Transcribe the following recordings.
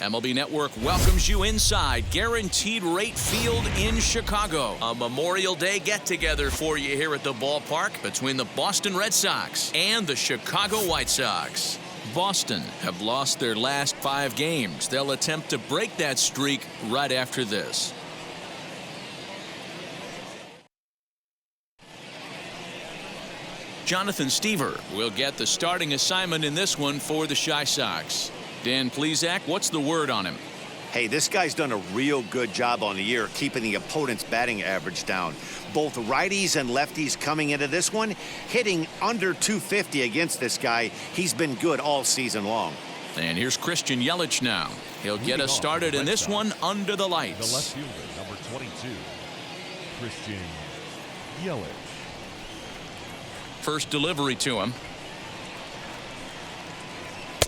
MLB Network welcomes you inside Guaranteed Rate Field in Chicago. A Memorial Day get-together for you here at the ballpark between the Boston Red Sox and the Chicago White Sox. Boston have lost their last 5 games. They'll attempt to break that streak right after this. Jonathan Stever will get the starting assignment in this one for the Chi Sox. Dan Plesac, what's the word on him? Hey, this guy's done a real good job on the year keeping the opponent's batting average down. Both righties and lefties coming into this one, hitting under 250 against this guy. He's been good all season long. And here's Christian Yelich now. He'll get us started in this one under the lights. The left fielder, number 22, Christian Yelich. First delivery to him.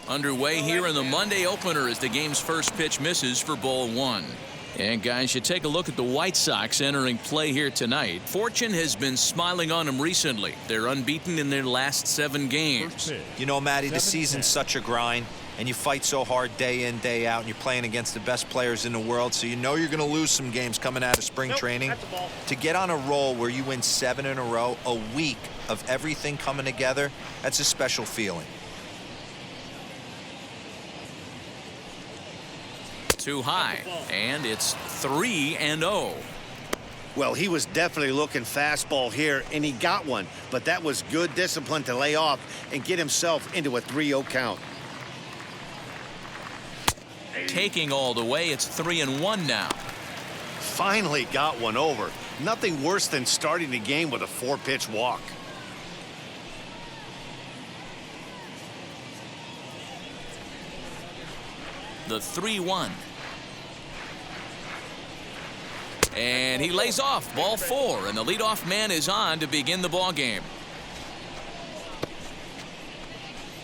Underway here in the Monday opener as the game's first pitch misses for ball 1. And guys, you take a look at the White Sox entering play here tonight. Fortune has been smiling on them recently. They're unbeaten in their last 7 games. You know, Matty, the season's such a grind, and you fight so hard day in, day out, and you're playing against the best players in the world, so you know you're going to lose some games coming out of spring training. To get on a roll where you win 7 in a row, a week of everything coming together, that's a special feeling. Too high, and it's 3-0. Well, he was definitely looking fastball here, and he got one. But that was good discipline to lay off and get himself into a 3-0 count. Taking all the way, it's 3-1 now. Finally got one over. Nothing worse than starting the game with a 4-pitch walk. The 3-1. And he lays off ball 4, and the leadoff man is on to begin the ball game.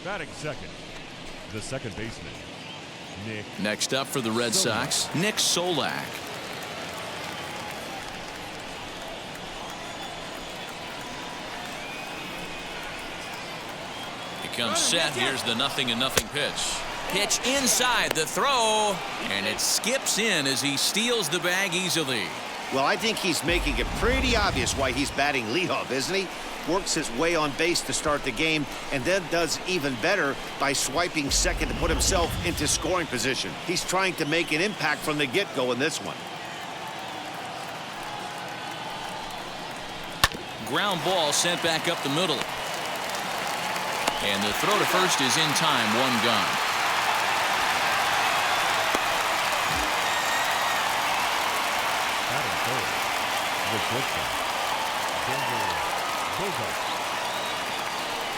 Batting second, the second baseman, Nick. Next up for the Red Sox, Nick Solak. He comes set. Here's the 0-0 pitch. Pitch inside the throw, and it skips in as he steals the bag easily. Well, I think he's making it pretty obvious why he's batting leadoff, isn't he? Works his way on base to start the game, and then does even better by swiping second to put himself into scoring position. He's trying to make an impact from the get-go in this one. Ground ball sent back up the middle. And the throw to first is in time, 1 gone.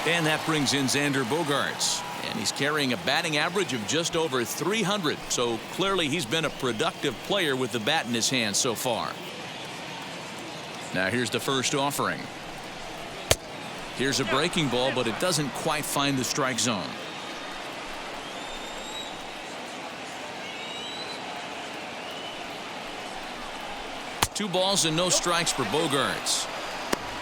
And that brings in Xander Bogaerts, and he's carrying a batting average of just over 300, so clearly he's been a productive player with the bat in his hand so far. Now here's the first offering. Here's a breaking ball, but it doesn't quite find the strike zone. Two balls and no strikes for Bogaerts.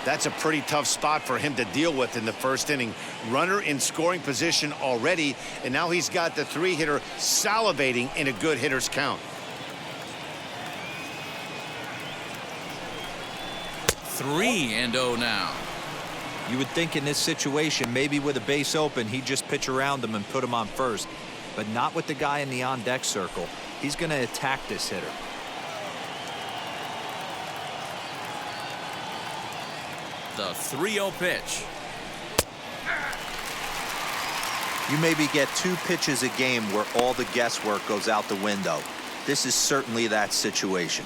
That's a pretty tough spot for him to deal with in the first inning. Runner in scoring position already, and now he's got the 3-hitter salivating in a good hitter's count. 3-0 now. You would think in this situation, maybe with a base open, he'd just pitch around him and put him on first. But not with the guy in the on-deck circle. He's going to attack this hitter. The 3-0 pitch. You maybe get 2 pitches a game where all the guesswork goes out the window. This is certainly that situation.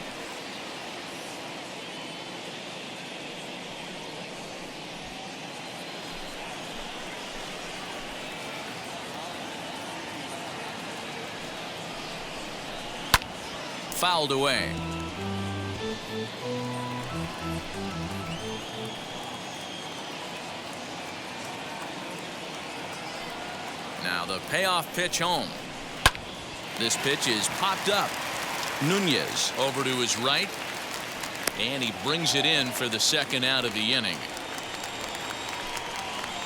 Fouled away. Now the payoff pitch home. This pitch is popped up. Nunez over to his right, and he brings it in for the second out of the inning.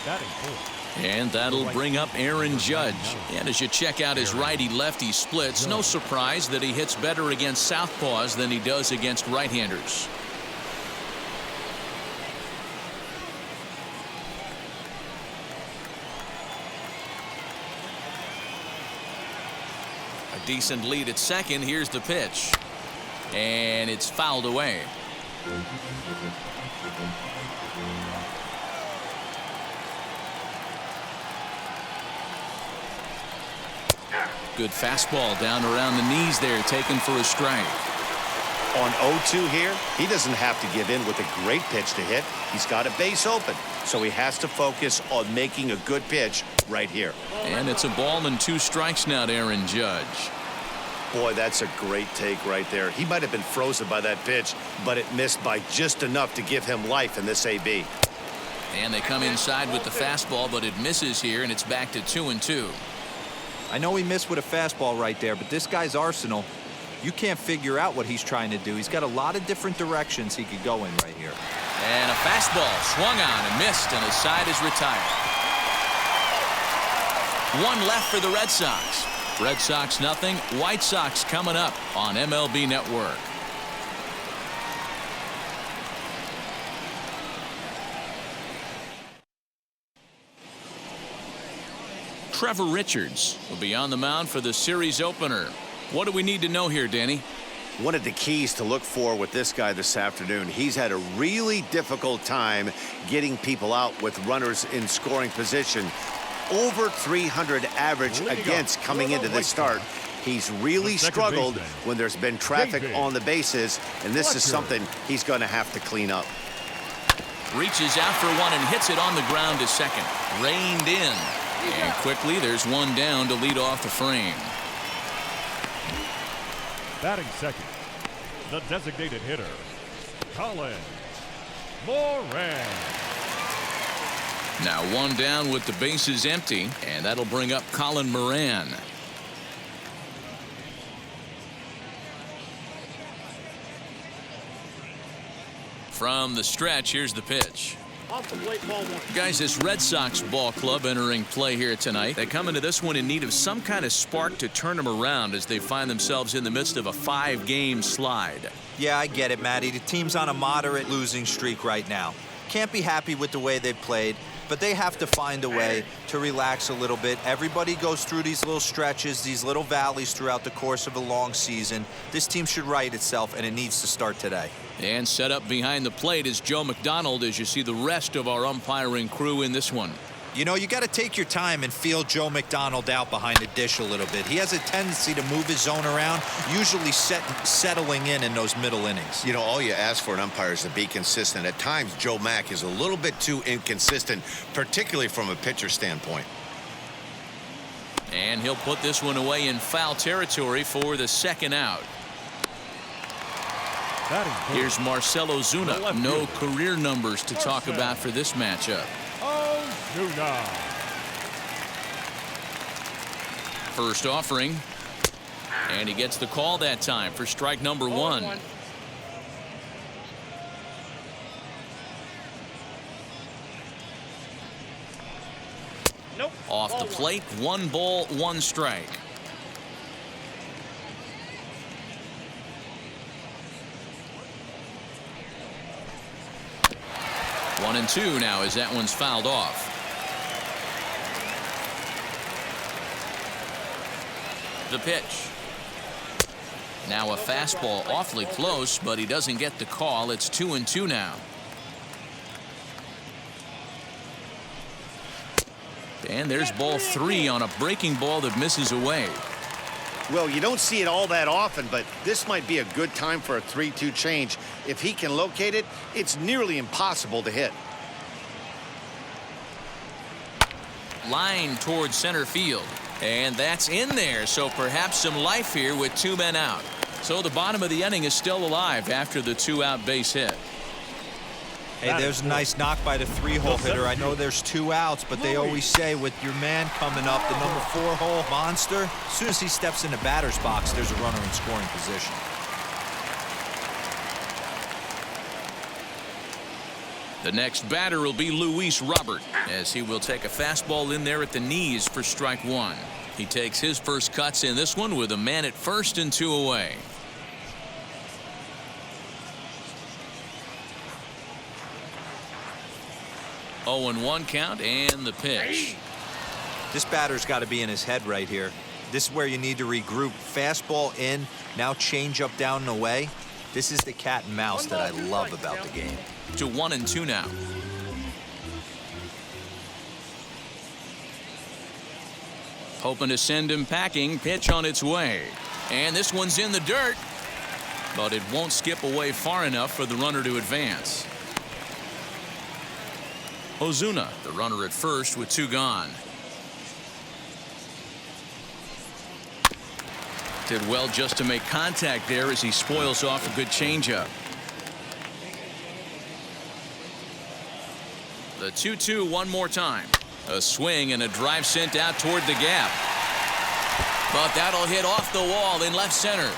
Batting 4th. And that'll bring up Aaron Judge. And as you check out his righty-lefty splits, no surprise that he hits better against southpaws than he does against right-handers. A decent lead at second. Here's the pitch. And it's fouled away. Good fastball down around the knees there, taken for a strike. On 0-2 here, he doesn't have to give in with a great pitch to hit. He's got a base open, so he has to focus on making a good pitch right here. And it's a ball and 2 strikes now to Aaron Judge. Boy, that's a great take right there. He might have been frozen by that pitch, but it missed by just enough to give him life in this AB. And they come inside with the fastball, but it misses here, and it's back to 2-2. I know he missed with a fastball right there, but this guy's arsenal, you can't figure out what he's trying to do. He's got a lot of different directions he could go in right here. And a fastball swung on and missed, and his side is retired. 1 left for the Red Sox. Red Sox nothing. White Sox coming up on MLB Network. Trevor Richards will be on the mound for the series opener. What do we need to know here, Danny? One of the keys to look for with this guy this afternoon, he's had a really difficult time getting people out with runners in scoring position. Over 300 average against coming into this start. He's really struggled when there's been traffic on the bases, and this is something he's going to have to clean up. Reaches out for one and hits it on the ground to second. Reined in. And quickly there's one down to lead off the frame. Batting second, the designated hitter, Colin Moran. Now 1 down with the bases empty, and that'll bring up Colin Moran. From the stretch, here's the pitch. Off the plate, ball 1. Guys, this Red Sox ball club entering play here tonight. They come into this one in need of some kind of spark to turn them around as they find themselves in the midst of a 5-game slide. Yeah, I get it, Matty. The team's on a moderate losing streak right now. Can't be happy with the way they've played, but they have to find a way to relax a little bit. Everybody goes through these little stretches, these little valleys throughout the course of a long season. This team should right itself, and it needs to start today. And set up behind the plate is Joe McDonald as you see the rest of our umpiring crew in this one. You know, you got to take your time and feel Joe McDonald out behind the dish a little bit. He has a tendency to move his zone around, usually settling in those middle innings. You know, all you ask for an umpire is to be consistent. At times, Joe Mack is a little bit too inconsistent, particularly from a pitcher standpoint. And he'll put this one away in foul territory for the second out. Here's Marcell Ozuna. No career numbers to talk about for this matchup. Ozuna. First offering. And he gets the call that time for strike number 1. Nope. Off the plate, 1 ball, 1 strike. One and 2 now as that one's fouled off. The pitch. Now a fastball awfully close, but he doesn't get the call. It's 2-2 now. And there's ball 3 on a breaking ball that misses away. Well, you don't see it all that often, but this might be a good time for a 3-2 change. If he can locate it, it's nearly impossible to hit. Line towards center field. And that's in there, so perhaps some life here with 2 men out. So the bottom of the inning is still alive after the 2-out base hit. Hey, there's a nice knock by the 3-hole hitter. I know there's 2 outs, but they always say with your man coming up, the number 4-hole monster, as soon as he steps in the batter's box, there's a runner in scoring position. The next batter will be Luis Robert, as he will take a fastball in there at the knees for strike one. He takes his first cuts in this one with a man at first and 2 away. Oh, and 1 count and the pitch. This batter's got to be in his head right here. This is where you need to regroup. Fastball in, now change up down and away. This is the cat and mouse that I love about the game. To 1 and 2 now. Hoping to send him packing. Pitch on its way. And this one's in the dirt. But it won't skip away far enough for the runner to advance. Ozuna, the runner at first with 2 gone. Did well just to make contact there as he spoils off a good changeup. The 2-2 one more time. A swing and a drive sent out toward the gap. But that'll hit off the wall in left center.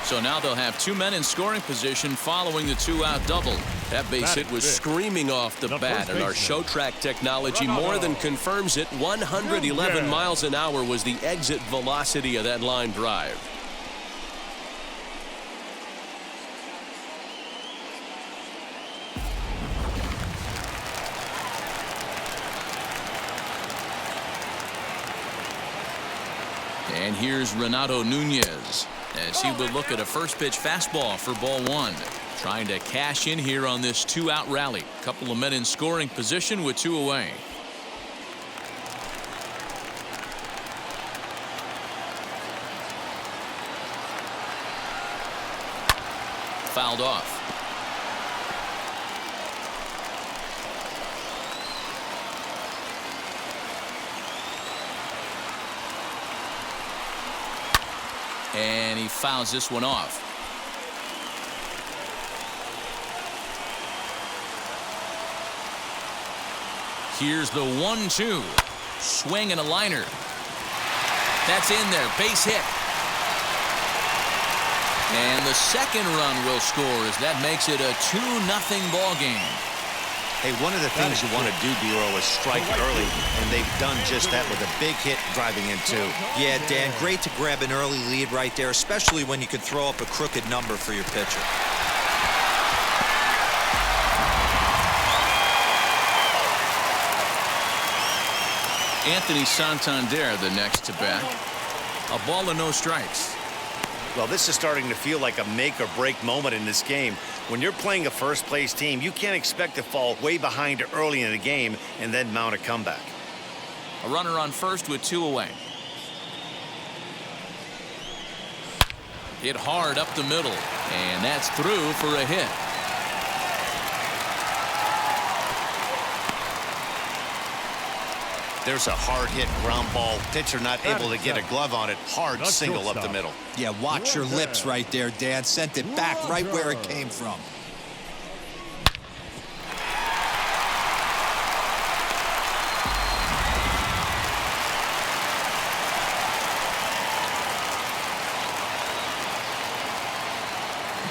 So now they'll have 2 men in scoring position following the 2-out double. That base hit was screaming off the bat, and our show track technology more than confirms it. 111 miles an hour was the exit velocity of that line drive. And here's Renato Nunez as he will look at a first pitch fastball for ball 1. Trying to cash in here on this 2-out rally. Couple of men in scoring position with 2 away. Fouled off. And he fouls this one off. Here's the 1-2. Swing and a liner. That's in there. Base hit. And the second run will score as that makes it a 2-0 ball game. Hey, one of the things you want to do, D-Roll, is strike early, and they've done just that with a big hit driving in 2. Yeah, Dan, great to grab an early lead right there, especially when you could throw up a crooked number for your pitcher. Anthony Santander the next to bat. A ball and no strikes. Well, this is starting to feel like a make or break moment in this game. When you're playing a first place team, you can't expect to fall way behind early in the game and then mount a comeback. A runner on first with 2 away. Hit hard up the middle, and that's through for a hit. There's a hard hit ground ball. Pitcher not able to get a glove on it. Hard single up the middle. Yeah, watch your lips right there, Dan. Sent it back right where it came from.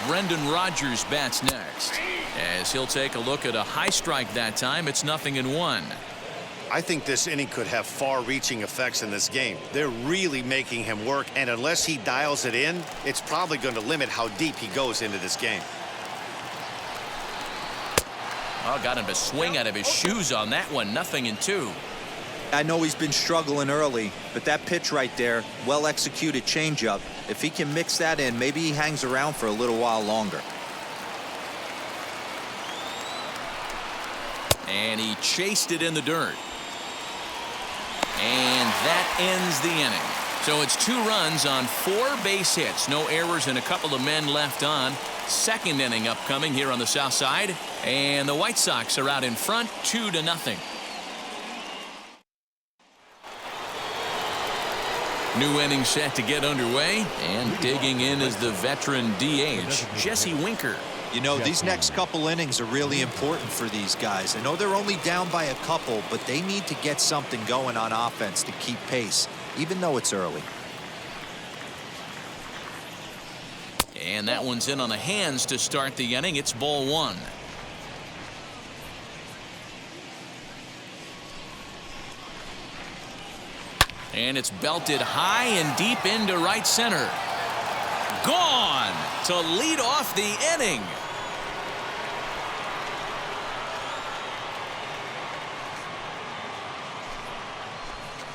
Brendan Rodgers bats next as he'll take a look at a high strike that time. It's 0-1. I think this inning could have far-reaching effects in this game. They're really making him work, and unless he dials it in, it's probably going to limit how deep he goes into this game. Oh, got him to swing out of his shoes on that one. 0-2. I know he's been struggling early, but that pitch right there, well-executed changeup, if he can mix that in, maybe he hangs around for a little while longer. And he chased it in the dirt. And that ends the inning. So it's 2 runs on 4 base hits. No errors and a couple of men left on. Second inning upcoming here on the south side. And the White Sox are out in front 2-0. New inning set to get underway. And digging in is the veteran DH, Jesse Winker. You know, these next couple innings are really important for these guys. I know they're only down by a couple, but they need to get something going on offense to keep pace, even though it's early. And that one's in on the hands to start the inning. It's ball 1. And it's belted high and deep into right center. Gone to lead off the inning.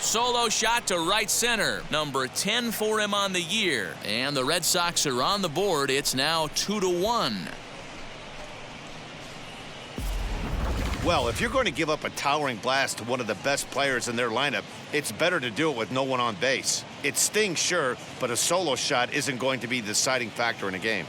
Solo shot to right center. Number 10 for him on the year. And the Red Sox are on the board. It's now 2-1. Well, if you're going to give up a towering blast to one of the best players in their lineup, it's better to do it with no one on base. It stings, sure, but a solo shot isn't going to be the deciding factor in a game.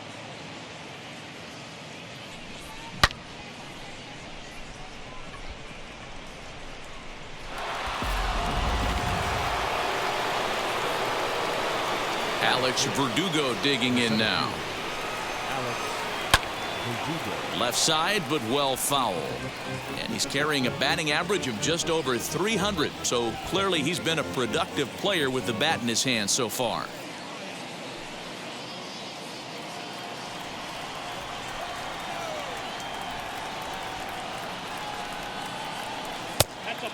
Alex Verdugo digging in now. Left side, but well foul. And he's carrying a batting average of just over 300. So clearly he's been a productive player with the bat in his hand so far.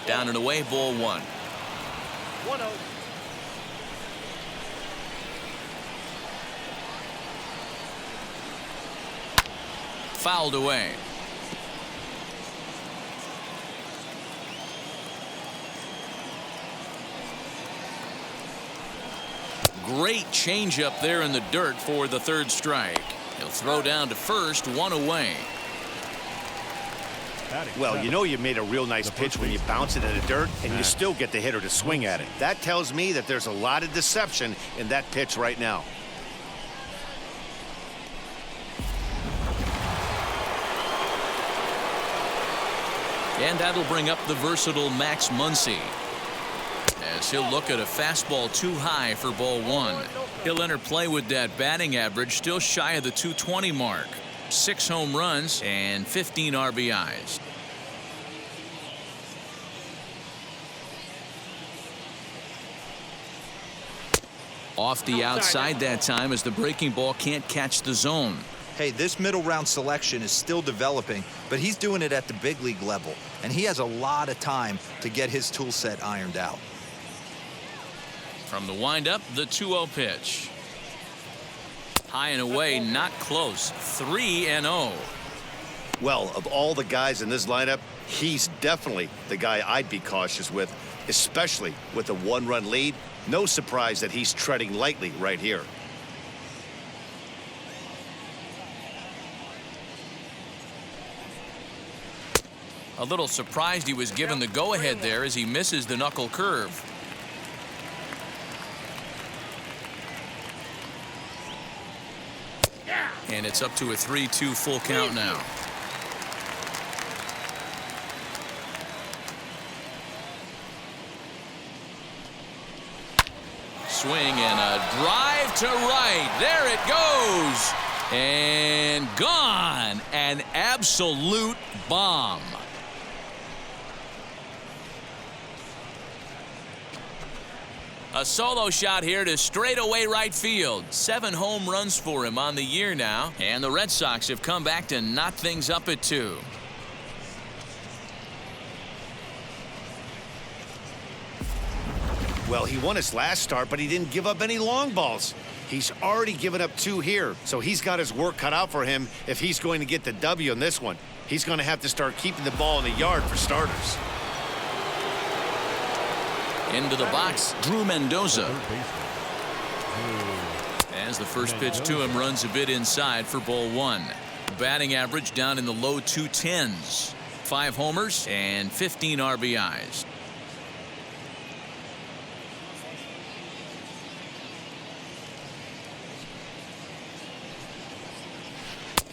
Down and away, ball one. 1-0. Fouled away. Great changeup there in the dirt for the third strike. He'll throw down to first, one away. Well, you know you made a real nice pitch when you bounce it in the dirt and you still get the hitter to swing at it. That tells me that there's a lot of deception in that pitch right now. And that'll bring up the versatile Max Muncy, as he'll look at a fastball too high for ball one. He'll enter play with that batting average still shy of the 220 mark. 6 home runs and 15 RBIs. Off the outside that time as the breaking ball can't catch the zone. Hey, this middle round selection is still developing, but he's doing it at the big league level, and he has a lot of time to get his tool set ironed out. From the windup, the 2-0 pitch. High and away, not close. 3-0. Well, of all the guys in this lineup, he's definitely the guy I'd be cautious with, especially with a 1-run lead. No surprise that he's treading lightly right here. A little surprised he was given the go-ahead there as he misses the knuckle curve. And it's up to a 3-2 full count now. Swing and a drive to right. There it goes. And gone. An absolute bomb. A solo shot here to straightaway right field. 7 home runs for him on the year now. And the Red Sox have come back to knot things up at 2. Well, he won his last start, but he didn't give up any long balls. He's already given up 2 here, so he's got his work cut out for him if he's going to get the W in this one. He's going to have to start keeping the ball in the yard for starters. Into the box, Drew Mendoza. As the first pitch to him runs a bit inside for ball one. Batting average down in the low 210s. 5 homers and 15 RBIs.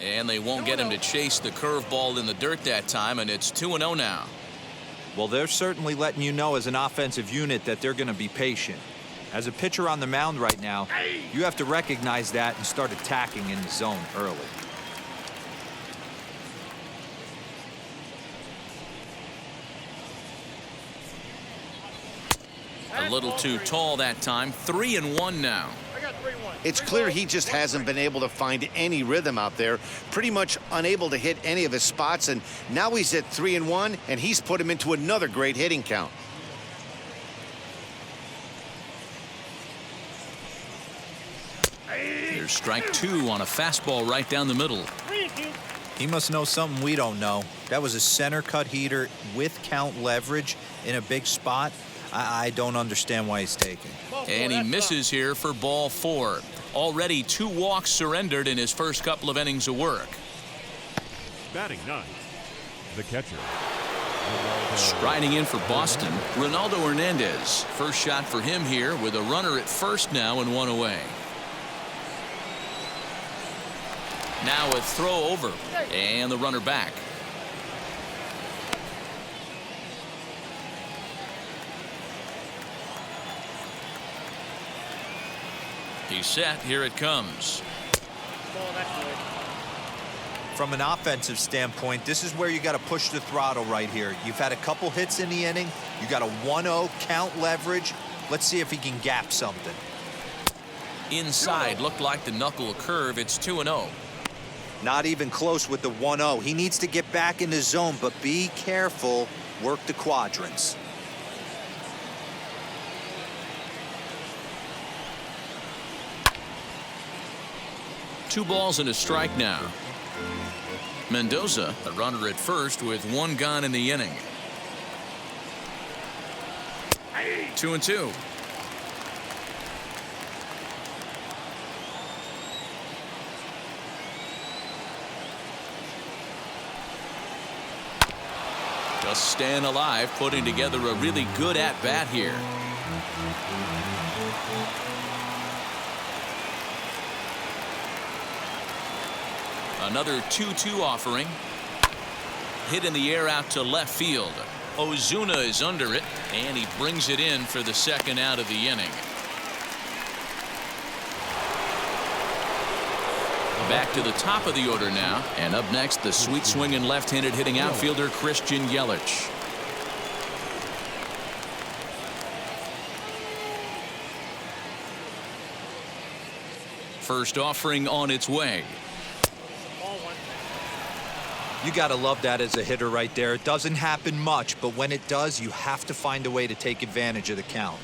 And they won't get him to chase the curveball in the dirt that time, and it's 2-0 now. Well, they're certainly letting you know as an offensive unit that they're going to be patient. As a pitcher on the mound right now, you have to recognize that and start attacking in the zone early. A little too tall that time. 3-1 now. It's clear he just hasn't been able to find any rhythm out there. Pretty much unable to hit any of his spots, and now he's at 3-1, and he's put him into another great hitting count. Here's strike 2 on a fastball right down the middle. He must know something we don't know. That was a center cut heater with count leverage in a big spot. I don't understand why he's taking. And he misses here for ball 4. Already 2 walks surrendered in his first couple of innings of work. Batting 9th, the catcher. Striding in for Boston, Ronaldo Hernandez. First shot for him here with a runner at first now and 1 away. Now a throw over and the runner back. He's set. Here it comes. From an offensive standpoint, this is where you got to push the throttle right here. You've had a couple hits in the inning. You got a 1-0 count leverage. Let's see if he can gap something. Inside, looked like the knuckle curve. It's 2-0. Not even close with the 1-0. He needs to get back in the zone, but be careful. Work the quadrants. Two balls and a strike now. Mendoza, the runner at first with 1 gone in the inning. 2-2. Just staying alive, putting together a really good at-bat here. Another 2-2 offering. Hit in the air out to left field. Ozuna is under it, and he brings it in for the second out of the inning. Back to the top of the order now, and up next, the sweet swinging left-handed hitting outfielder Christian Yelich. First offering on its way. You got to love that as a hitter right there. It doesn't happen much, but when it does, you have to find a way to take advantage of the count.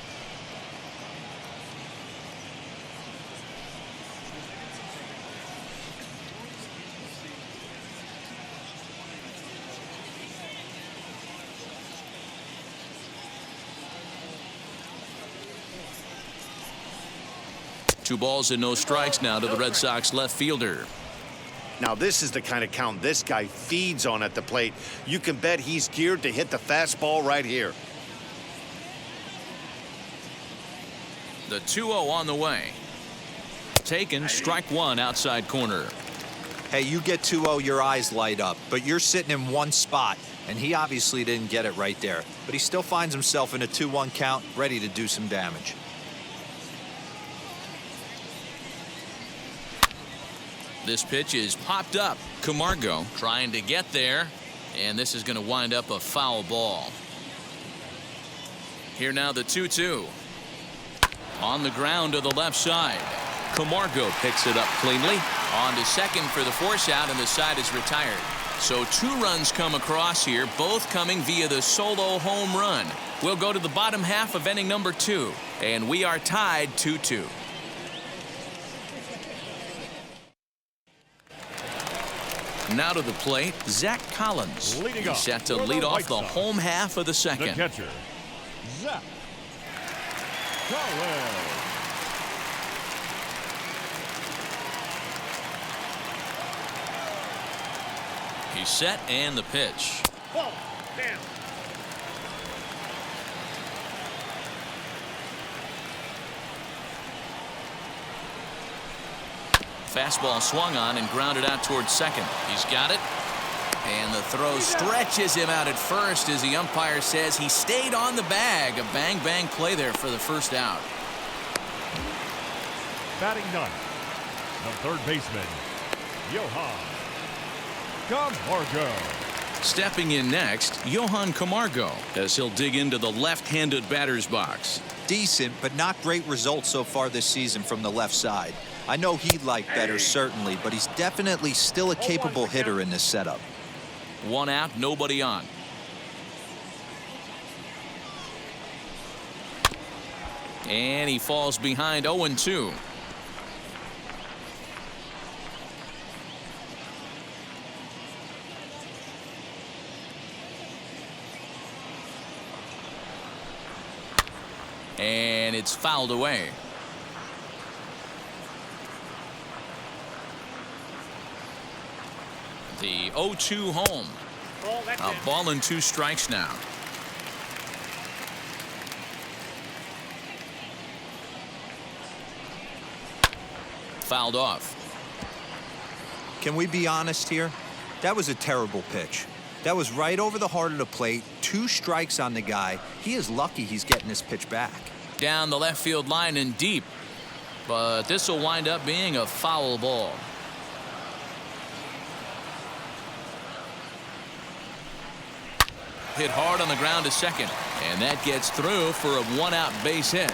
Two balls and no strikes now to the Red Sox left fielder. Now, this is the kind of count this guy feeds on at the plate. You can bet he's geared to hit the fastball right here. The 2-0 on the way. Taken, strike 1 outside corner. Hey, you get 2-0, your eyes light up, but you're sitting in one spot, and he obviously didn't get it right there. But he still finds himself in a 2-1 count, ready to do some damage. This pitch is popped up. Camargo trying to get there, and this is going to wind up a foul ball. Here now the 2-2. On the ground to the left side. Camargo picks it up cleanly. On to second for the force out, and the side is retired. So 2 runs come across here, both coming via the solo home run. We'll go to the bottom half of inning number 2, and we are tied 2-2. Now to the plate, Zach Collins. He's set to lead off the home half of the second. The catcher, Zach Collins. He's set and the pitch. Ball, down. Fastball swung on and grounded out towards second. He's got it. And the throw stretches him out at first as the umpire says he stayed on the bag. A bang-bang play there for the first out. Batting 9th, the third baseman, Johan Camargo. Stepping in next, Johan Camargo, as he'll dig into the left-handed batter's box. Decent, but not great results so far this season from the left side. I know he'd like better, certainly, but he's definitely still a capable hitter in this setup. 1 out, nobody on. And he falls behind 0-2. And it's fouled away. The 0-2 home. A ball and 2 strikes now. Fouled off. Can we be honest here? That was a terrible pitch. That was right over the heart of the plate. 2 strikes on the guy. He is lucky he's getting this pitch back. Down the left field line and deep. But this will wind up being a foul ball. Hit hard on the ground to second. And that gets through for a 1-out base hit.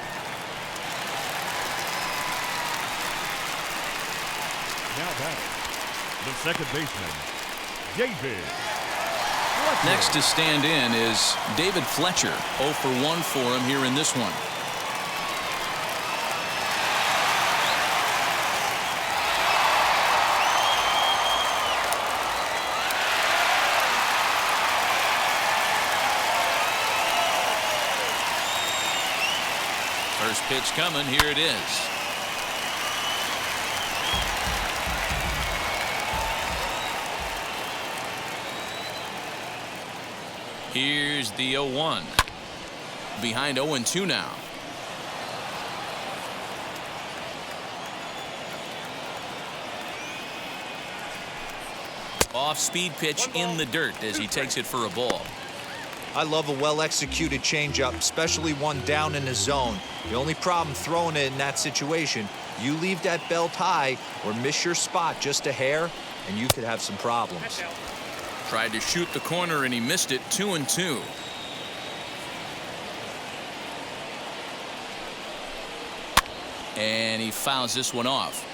Now batting, the second baseman, David. Next to stand in is David Fletcher. 0 for 1 for him here in this one. First pitch coming. Here it is. Here's the 0-1. Behind 0-2 now. Off-speed pitch in the dirt as he takes it for a ball. I love a well-executed changeup, especially one down in the zone. The only problem throwing it in that situation, you leave that belt high or miss your spot just a hair, and you could have some problems. Tried to shoot the corner and he missed it. 2-2. And he fouls this one off.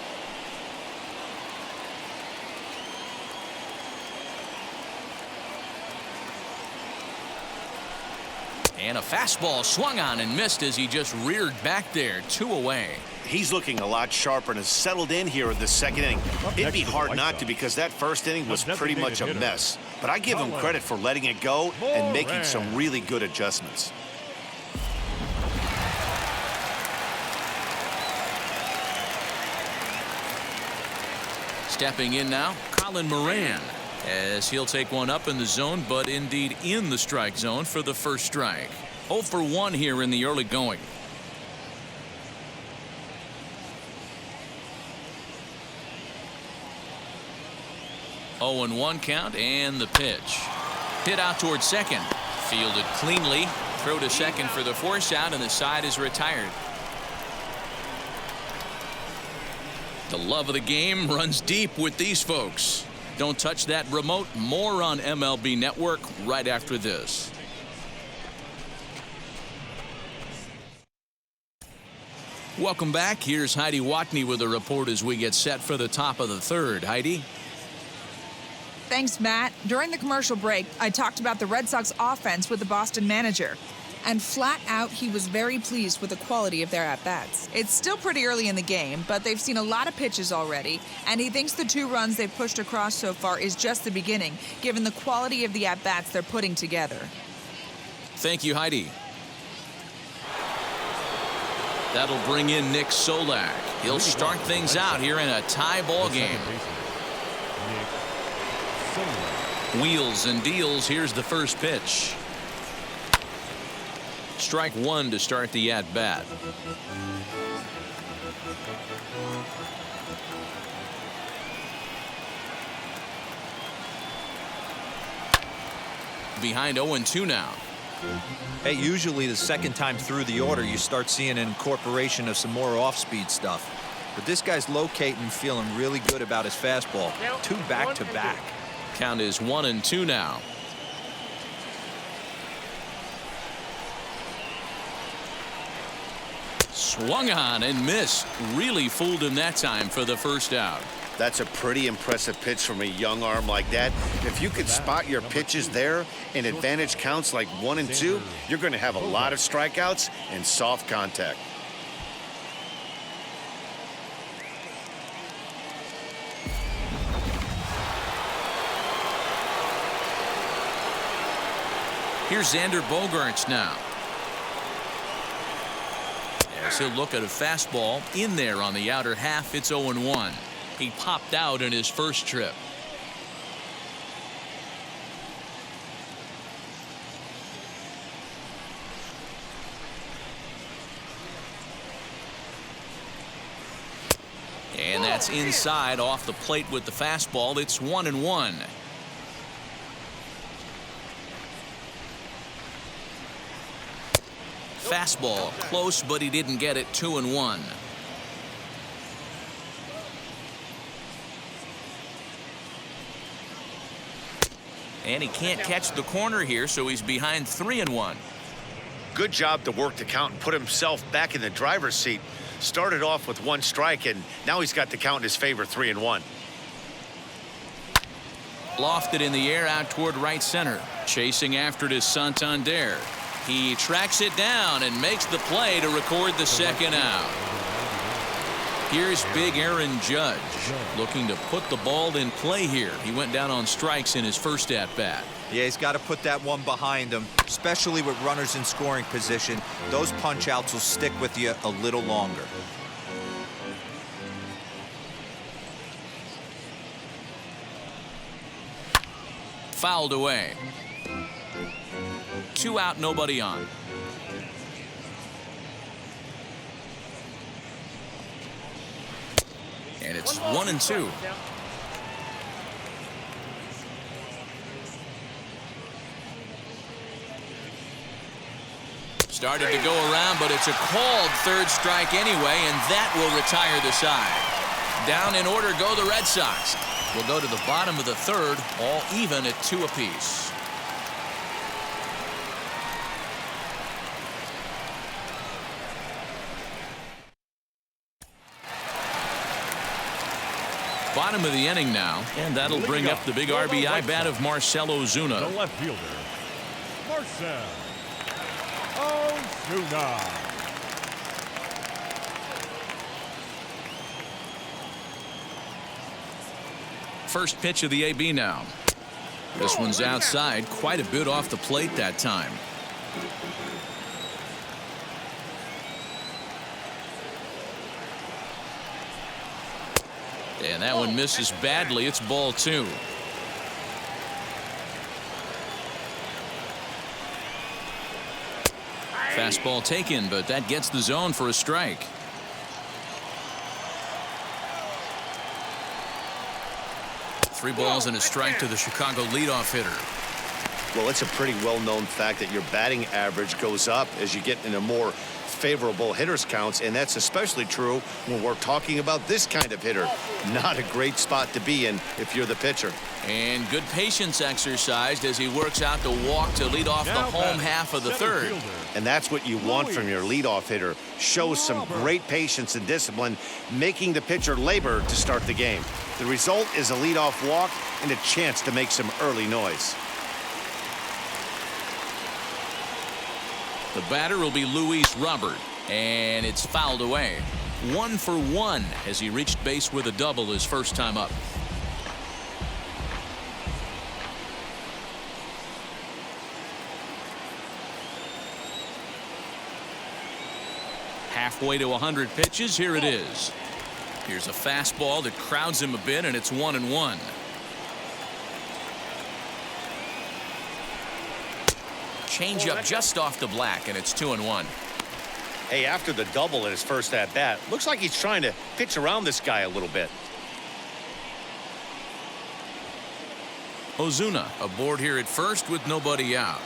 And a fastball swung on and missed as he just reared back there. 2 away. He's looking a lot sharper and has settled in here in the second inning. It'd be hard not to because that first inning was pretty much a mess. But I give him credit for letting it go and making some really good adjustments. Stepping in now, Colin Moran, as he'll take one up in the zone, but indeed in the strike zone for the first strike. 0 for 1 here in the early going. Oh, and 1 count, and the pitch. Hit out towards second. Fielded cleanly. Throw to second for the force out, and the side is retired. The love of the game runs deep with these folks. Don't touch that remote. More on MLB Network right after this. Welcome back. Here's Heidi Watney with a report as we get set for the top of the third. Heidi? Thanks, Matt. During the commercial break, I talked about the Red Sox offense with the Boston manager. And flat out, he was very pleased with the quality of their at-bats. It's still pretty early in the game, but they've seen a lot of pitches already, and he thinks the 2 runs they've pushed across so far is just the beginning, given the quality of the at-bats they're putting together. Thank you, Heidi. That'll bring in Nick Solak. He'll start things out here in a tie ball game. Wheels and deals. Here's the first pitch. Strike 1 to start the at-bat. Behind 0-2 now. Hey, usually the second time through the order, you start seeing an incorporation of some more off-speed stuff. But this guy's locating, feeling really good about his fastball. 2 back-to-back. Count is 1-2 now. Swung on and missed. Really fooled him that time for the first out. That's a pretty impressive pitch from a young arm like that. If you could spot your pitches there in advantage counts like 1 and 2, you're going to have a lot of strikeouts and soft contact. Here's Xander Bogaerts now. As he'll look at a fastball in there on the outer half. It's 0-1. He popped out in his first trip. And that's inside off the plate with the fastball. It's 1-1. Fastball close, but he didn't get it. 2-1. And he can't catch the corner here, so he's behind 3-1. Good job to work the count and put himself back in the driver's seat. Started off with 1 strike, and now he's got the count in his favor, 3-1. Lofted in the air out toward right center. Chasing after it is Santander. He tracks it down and makes the play to record the second out. Here's big Aaron Judge looking to put the ball in play here. He went down on strikes in his first at-bat. Yeah, he's got to put that one behind him, especially with runners in scoring position. Those punch-outs will stick with you a little longer. Fouled away. 2 out, nobody on. And it's 1-2. Started to go around, but it's a called third strike anyway, and that will retire the side. Down in order go the Red Sox. We'll go to the bottom of the third, all even at 2 apiece. Bottom of the inning now, and that'll bring up the big RBI bat of Marcell Ozuna. The left fielder, Marcell Ozuna. First pitch of the AB now. This one's outside, quite a bit off the plate that time. And that one misses badly. It's ball 2. Fastball taken, but that gets the zone for a strike. Three balls and a strike to the Chicago leadoff hitter. Well, it's a pretty well-known fact that your batting average goes up as you get into more favorable hitters counts, and that's especially true when we're talking about this kind of hitter. Not a great spot to be in if you're the pitcher. And good patience exercised as he works out the walk to lead off the home half of the third. And that's what you want from your leadoff hitter. Shows some great patience and discipline, making the pitcher labor to start the game. The result is a leadoff walk and a chance to make some early noise. The batter will be Luis Robert, and it's fouled away. 1 for 1 as he reached base with a double his first time up. Halfway to 100 pitches. Here it is. Here's a fastball that crowds him a bit, and it's 1-1. Change up just off the black, and it's 2-1. Hey, after the double in his first at-bat, looks like he's trying to pitch around this guy a little bit. Ozuna aboard here at first with nobody out.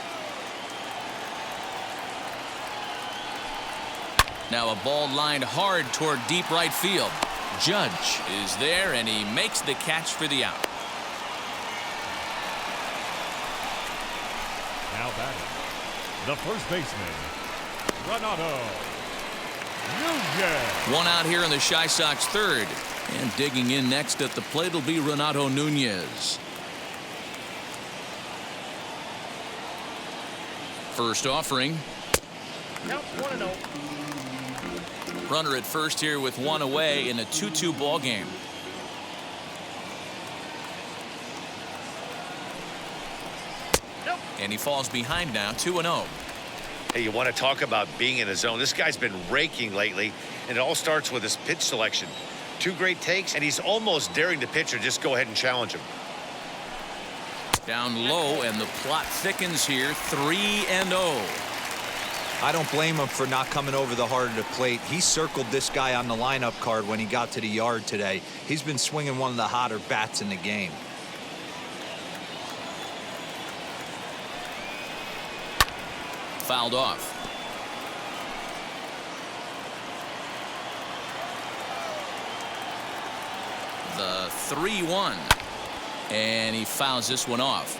Now a ball lined hard toward deep right field. Judge is there, and he makes the catch for the out. Now batting, the first baseman, Renato Nunez. One out here in the Chi Sox third. And digging in next at the plate will be Renato Nunez. First offering. Count 1-0. Runner at first here with one away in a 2-2 ball game. And he falls behind now, 2-0. Hey, you want to talk about being in a zone? This guy's been raking lately, and it all starts with his pitch selection. 2 great takes, and he's almost daring the pitcher just go ahead and challenge him. Down low, and the plot thickens here. 3-0. I don't blame him for not coming over the heart of the plate. He circled this guy on the lineup card when he got to the yard today. He's been swinging one of the hotter bats in the game. Fouled off. The 3-1. And he fouls this one off.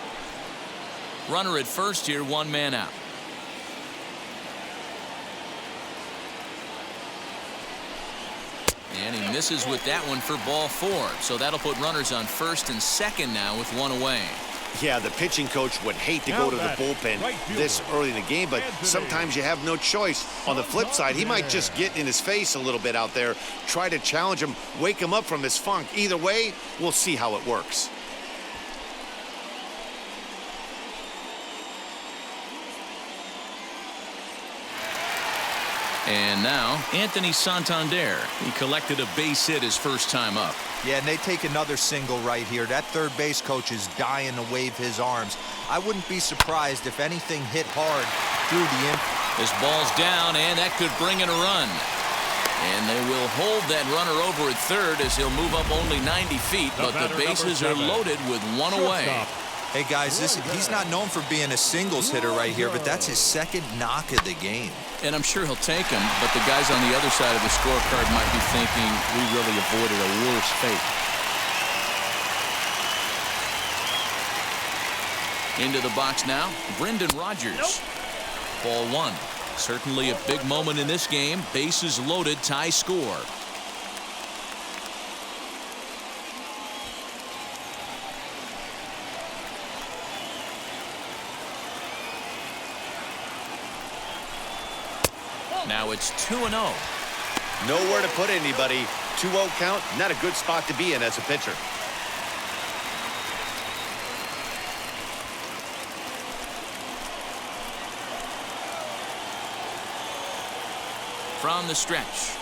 Runner at first here, 1 man out. And he misses with that one for ball 4. So that'll put runners on first and second now with 1 away. Yeah, the pitching coach would hate to go to the bullpen this early in the game, but sometimes you have no choice. On the flip side, he might just get in his face a little bit out there, try to challenge him, wake him up from his funk. Either way, we'll see how it works. And now, Anthony Santander. He collected a base hit his first time up. Yeah, and they take another single right here. That third base coach is dying to wave his arms. I wouldn't be surprised if anything hit hard through the infield. This ball's down, and that could bring in a run. And they will hold that runner over at third as he'll move up only 90 feet, but the bases are loaded with 1 away. Hey, guys, he's not known for being a singles hitter right here, but that's his second knock of the game. And I'm sure he'll take him, but the guys on the other side of the scorecard might be thinking we really avoided a worse fate. Into the box now, Brendan Rodgers. Ball 1. Certainly a big moment in this game. Bases loaded, tie score. Now it's 2-0. Nowhere to put anybody. 2-0 count, not a good spot to be in as a pitcher. From the stretch.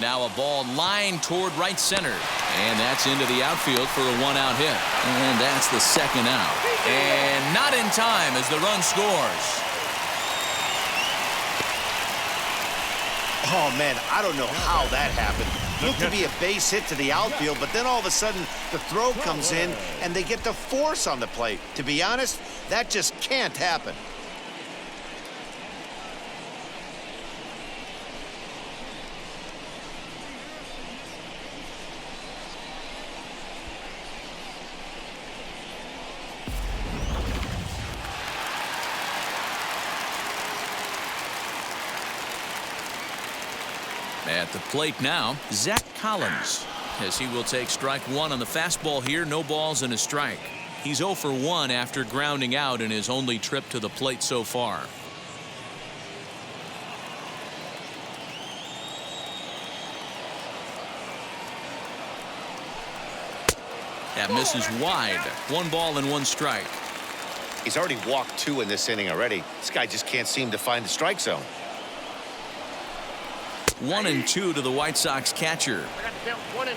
Now a ball lined toward right center. And that's into the outfield for a 1-out hit. And that's the 2nd out. And not in time as the run scores. Oh, man, I don't know how that happened. Looked to be a base hit to the outfield, but then all of a sudden the throw comes in and they get the force on the plate. To be honest, that just can't happen. At the plate now, Zach Collins, as he will take strike 1 on the fastball here. No balls and a strike. He's 0 for 1 after grounding out in his only trip to the plate so far. That misses wide. 1 ball and 1 strike. He's already walked 2 in this inning already. This guy just can't seem to find the strike zone. 1-2 to the White Sox catcher. I got the count 1-2.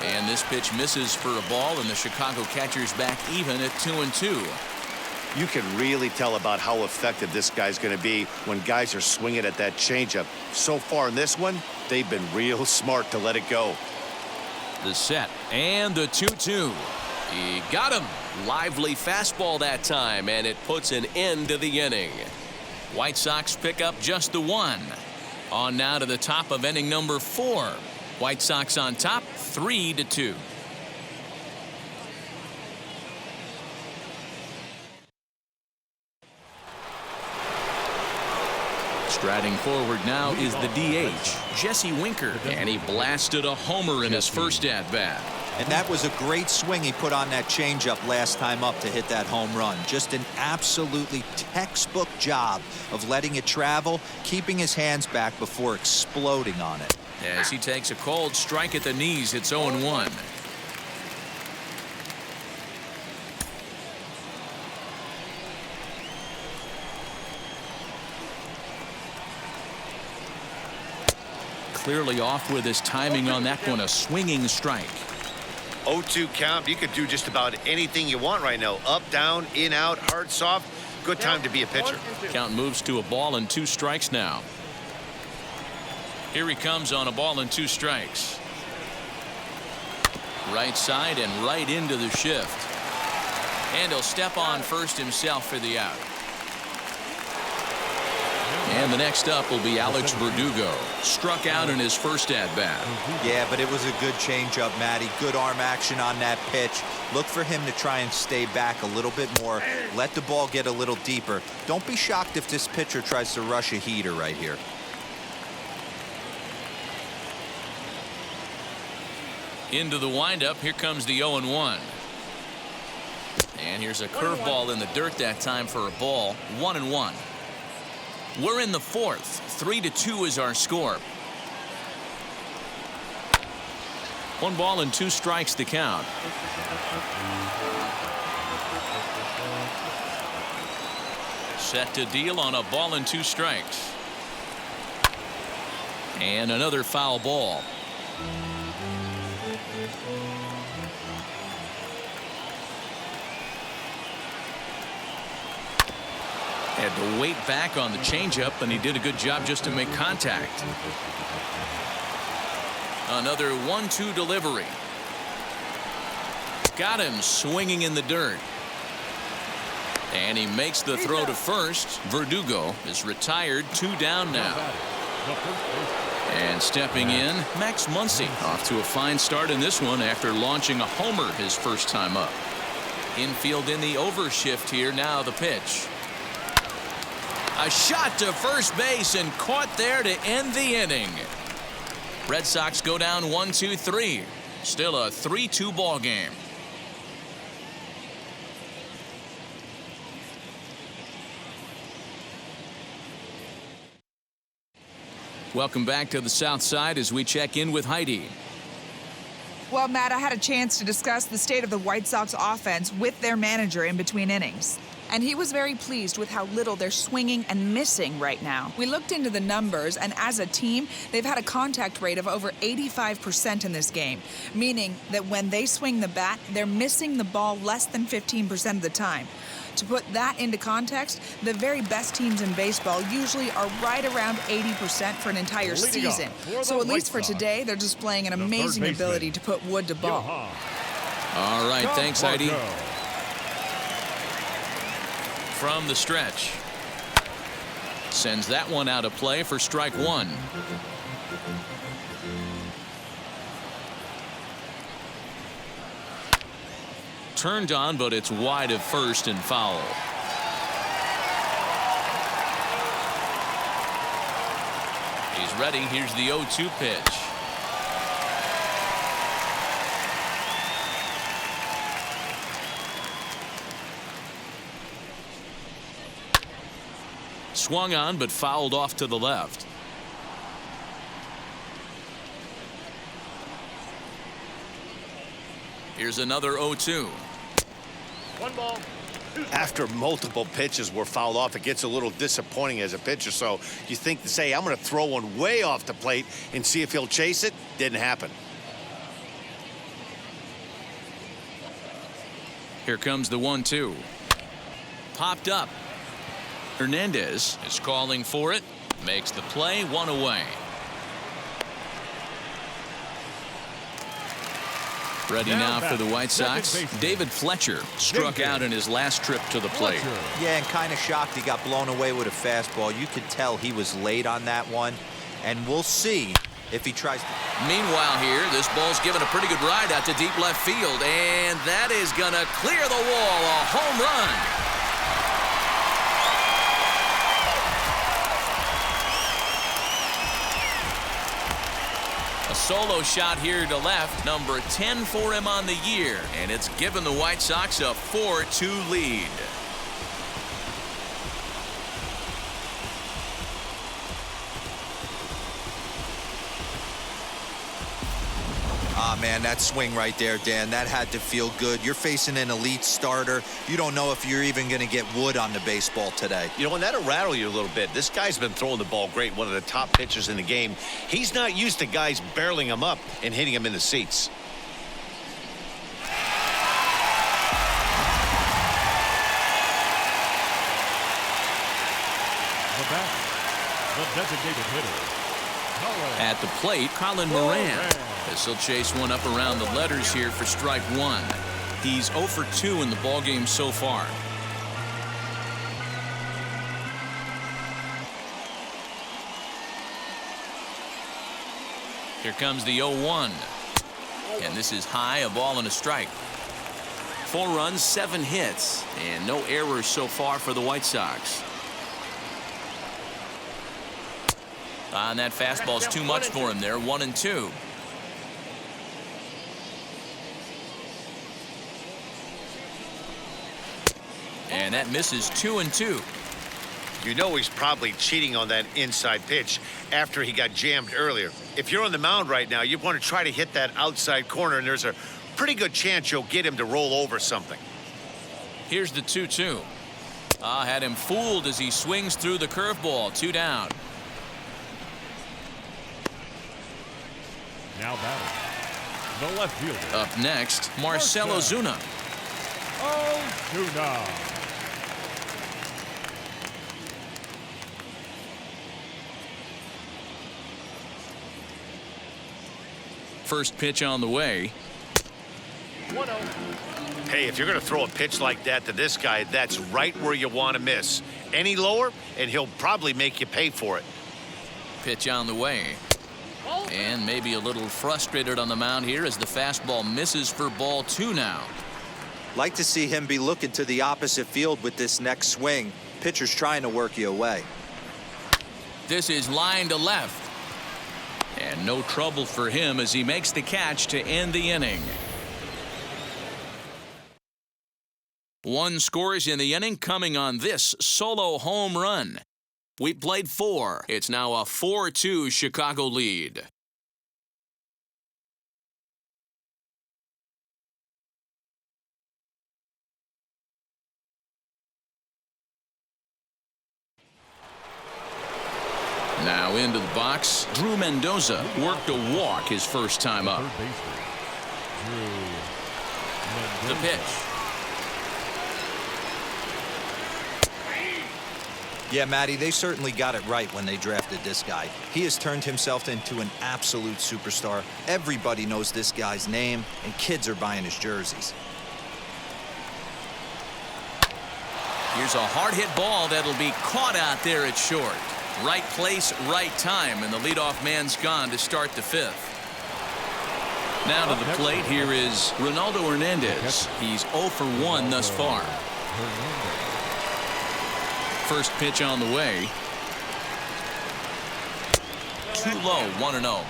And this pitch misses for a ball, and the Chicago catcher's back even at 2-2. You can really tell about how effective this guy's going to be when guys are swinging at that changeup. So far in this one, they've been real smart to let it go. The set and the 2-2. He got him. Lively fastball that time, and it puts an end to the inning. White Sox pick up just the 1. On now to the top of inning number 4. White Sox on top, 3-2. Striding forward now is the DH, Jesse Winker, and he blasted a homer in his first at-bat. And that was a great swing he put on that changeup last time up to hit that home run. Just an absolutely textbook job of letting it travel, keeping his hands back before exploding on it. As he takes a cold strike at the knees, it's 0-1. clearly off with his timing on that one. A swinging strike. 0-2 count. You could do just about anything you want right now. Up, down, in, out, hard, soft. Good time to be a pitcher. Count moves to a ball and 2 strikes now. Here he comes on a ball and 2 strikes. Right side and right into the shift. And he'll step on first himself for the out. And the next up will be Alex Verdugo. Struck out in his first at-bat. Yeah, but it was a good changeup, Matty. Good arm action on that pitch. Look for him to try and stay back a little bit more. Let the ball get a little deeper. Don't be shocked if this pitcher tries to rush a heater right here. Into the windup. Here comes the 0-1. And here's a curveball in the dirt that time for a ball. 1-1. We're in the 4th. 3-2 is our score. 1 ball and 2 strikes to count. Set to deal on a ball and 2 strikes. And another foul ball. Had to wait back on the changeup, and he did a good job just to make contact. Another 1-2 delivery. Got him swinging in the dirt. And he makes the throw to first. Verdugo is retired. 2 down now. And stepping in, Max Muncy. Off to a fine start in this one after launching a homer his first time up. Infield in the overshift here. Now the pitch. A shot to first base and caught there to end the inning. Red Sox go down 1-2-3. Still a 3-2 ball game. Welcome back to the South Side as we check in with Heidi. Well, Matt, I had a chance to discuss the state of the White Sox offense with their manager in between innings. And he was very pleased with how little they're swinging and missing right now. We looked into the numbers, and as a team, they've had a contact rate of over 85% in this game, meaning that when they swing the bat, they're missing the ball less than 15% of the time. To put that into context, the very best teams in baseball usually are right around 80% for an entire season. So at least for today, they're displaying an amazing ability to put wood to ball. All right, thanks, Heidi. From the stretch. Sends that one out of play for strike 1. Turned on, but it's wide of first and foul. He's ready. Here's the 0-2 pitch. Swung on, but fouled off to the left. Here's another 0-2. 1 ball. After multiple pitches were fouled off, it gets a little disappointing as a pitcher. So you think to say, I'm going to throw one way off the plate and see if he'll chase it. Didn't happen. Here comes the 1-2. Popped up. Hernandez is calling for it. Makes the play. 1 away. Ready now for the White Sox. David Fletcher struck out in his last trip to the plate. Yeah, and kind of shocked he got blown away with a fastball. You could tell he was late on that one. And we'll see if he tries to. Meanwhile here, this ball's given a pretty good ride out to deep left field. And that is going to clear the wall. A home run. A solo shot here to left, number 10 for him on the year, and it's given the White Sox a 4-2 lead. Man, that swing right there, Dan, that had to feel good. You're facing an elite starter. You don't know if you're even going to get wood on the baseball today. You know, and that'll rattle you a little bit. This guy's been throwing the ball great, one of the top pitchers in the game. He's not used to guys barreling him up and hitting him in the seats. The batter, the designated hitter, Colin. At the plate, Colin Moran. As he'll chase one up around the letters here for strike one. He's 0 for 2 in the ballgame so far. Here comes the 0-1. And this is high, a ball and a strike. 4 runs, 7 hits, and no errors so far for the White Sox. And that fastball's too much for him there, 1-2. And that misses 2-2. You know he's probably cheating on that inside pitch after he got jammed earlier. If you're on the mound right now, you want to try to hit that outside corner, and there's a pretty good chance you'll get him to roll over something. Here's the 2-2. Had him fooled as he swings through the curveball. 2 down. Now batting, the left fielder. Up next, Marcell Ozuna. Ozuna. First pitch on the way. 1-0. Hey, if you're going to throw a pitch like that to this guy, that's right where you want to miss. Any lower, and he'll probably make you pay for it. Pitch on the way. And maybe a little frustrated on the mound here as the fastball misses for ball 2 now. Like to see him be looking to the opposite field with this next swing. Pitcher's trying to work you away. This is line to left. And no trouble for him as he makes the catch to end the inning. 1 scores in the inning coming on this solo home run. We played 4. It's now a 4-2 Chicago lead. Now into the box, Drew Mendoza worked a walk his first time up. Third baseman, Drew The Mendoza. pitch. Yeah, Matty, they certainly got it right when they drafted this guy. He has turned himself into an absolute superstar. Everybody knows this guy's name, and kids are buying his jerseys. Here's a hard hit ball that'll be caught out there at short. Right place, right time, and the leadoff man's gone to start the 5th. Now to the plate, here is Ronaldo Hernandez. He's 0 for 1 thus far. First pitch on the way. Too low, 1-0.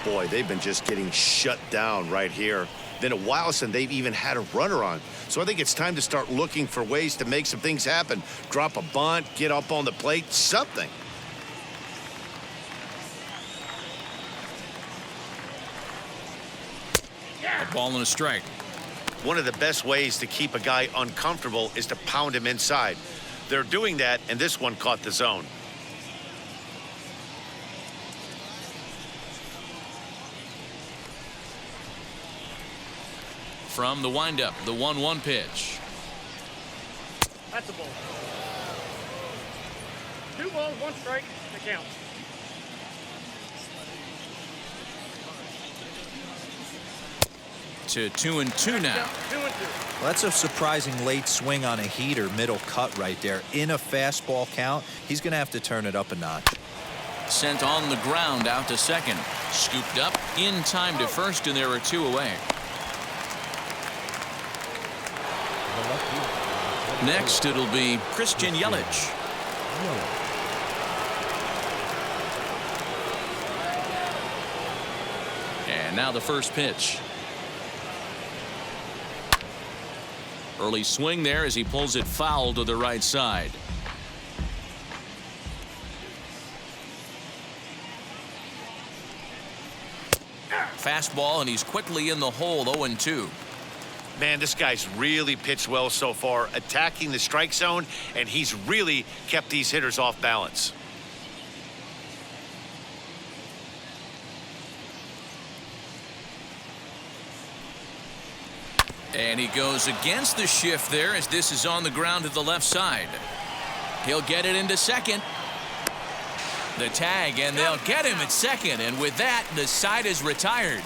Boy, they've been just getting shut down right here. Been a while since they've even had a runner on. So I think it's time to start looking for ways to make some things happen. Drop a bunt, get up on the plate, something. A ball and a strike. One of the best ways to keep a guy uncomfortable is to pound him inside. They're doing that, and this one caught the zone. From the windup, the 1-1 pitch. That's a ball. 2 balls, 1 strike. The count. To 2-2 now. 2-2. Well, that's a surprising late swing on a heater, middle cut right there. In a fastball count, he's going to have to turn it up a notch. Sent on the ground out to second. Scooped up in time to first, and there are 2 away. Next, it'll be Christian Yelich. And now the first pitch. Early swing there as he pulls it foul to the right side. fastball, and he's quickly in the hole, 0-2. Man, this guy's really pitched well so far, attacking the strike zone, and he's really kept these hitters off balance. And he goes against the shift there as this is on the ground to the left side. He'll get it into second. The tag, and they'll get him at second, and with that, the side is retired.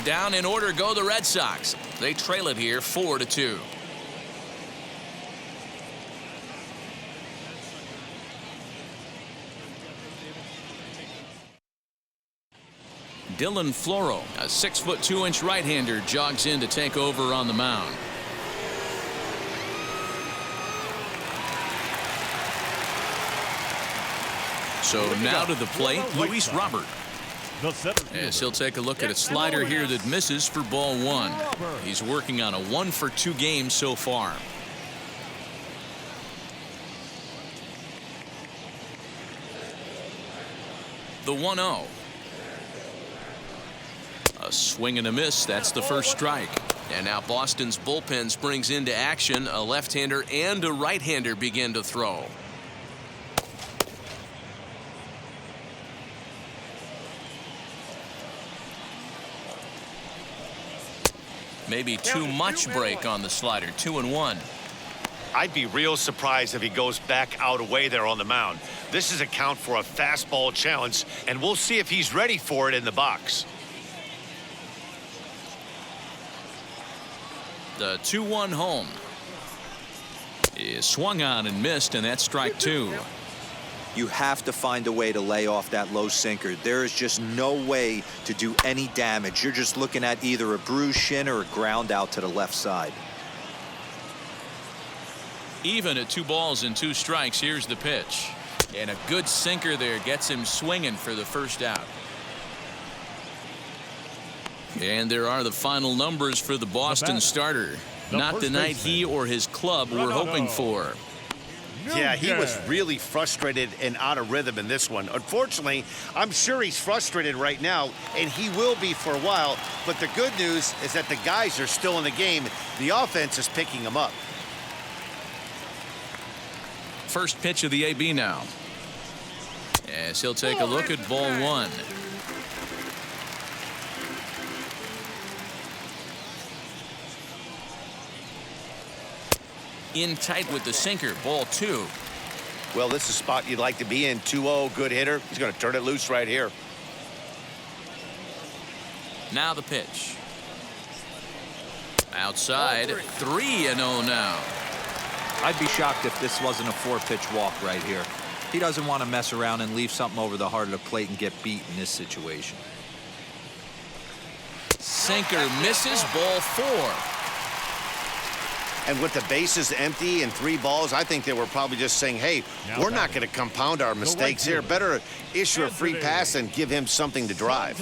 Down in order go the Red Sox. They trail it here 4-2. Dylan Floro, a 6'2" right-hander, jogs in to take over on the mound. So now to the plate, Luis Robert. As he'll take a look at a slider here that misses for ball 1. He's working on a 1-for-2 game so far. The 1-0. A swing and a miss. That's the first strike. And now Boston's bullpen springs into action. A left-hander and a right-hander begin to throw. Maybe too much break on the slider. 2-1. I'd be real surprised if he goes back out away there on the mound. This is a count for a fastball challenge, and we'll see if he's ready for it in the box. The 2-1 home is swung on and missed, and that's strike 2. You have to find a way to lay off that low sinker. There is just no way to do any damage. You're just looking at either a bruised shin or a ground out to the left side. Even at 2 balls and 2 strikes, here's the pitch. And a good sinker there gets him swinging for the first out. And there are the final numbers for the Boston starter. Not the night he or his club were hoping for. Yeah, he was really frustrated and out of rhythm in this one. Unfortunately, I'm sure he's frustrated right now, and he will be for a while. But the good news is that the guys are still in the game. The offense is picking them up. First pitch of the AB now. As he'll take a look at ball 1. In tight with the sinker, ball 2. Well, this is a spot you'd like to be in. 2-0, good hitter. He's going to turn it loose right here. Now the pitch. Outside, 3-0 now. I'd be shocked if this wasn't a 4-pitch walk right here. He doesn't want to mess around and leave something over the heart of the plate and get beat in this situation. Sinker misses, ball 4. And with the bases empty and 3 balls, I think they were probably just saying, hey, we're not going to compound our mistakes here. Better issue a free pass and give him something to drive.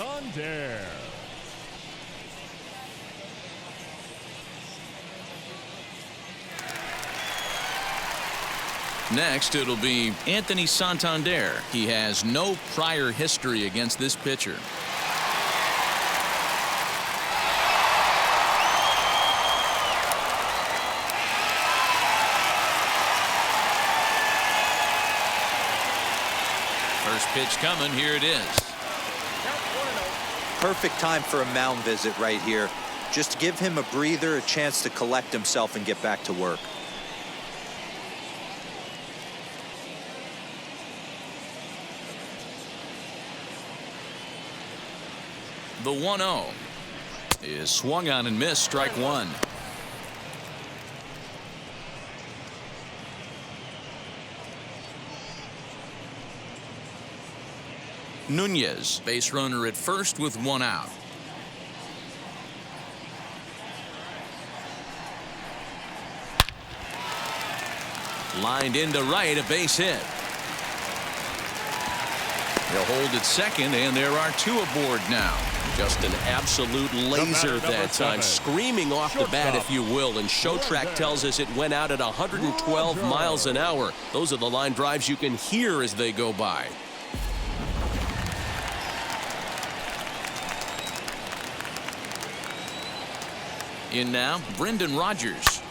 Next, it'll be Anthony Santander. He has no prior history against this pitcher. First pitch coming. Here it is. Perfect time for a mound visit right here. Just to give him a breather, a chance to collect himself and get back to work. The 1-0 is swung on and missed, strike 1. Nunez, base runner at first with 1 out. Lined into right, a base hit. They'll hold at second, and there are 2 aboard now. Just an absolute laser that time, screaming off the bat, if you will. And ShowTrack tells us it went out at 112 miles an hour. Those are the line drives you can hear as they go by. In now, Brendan Rodgers.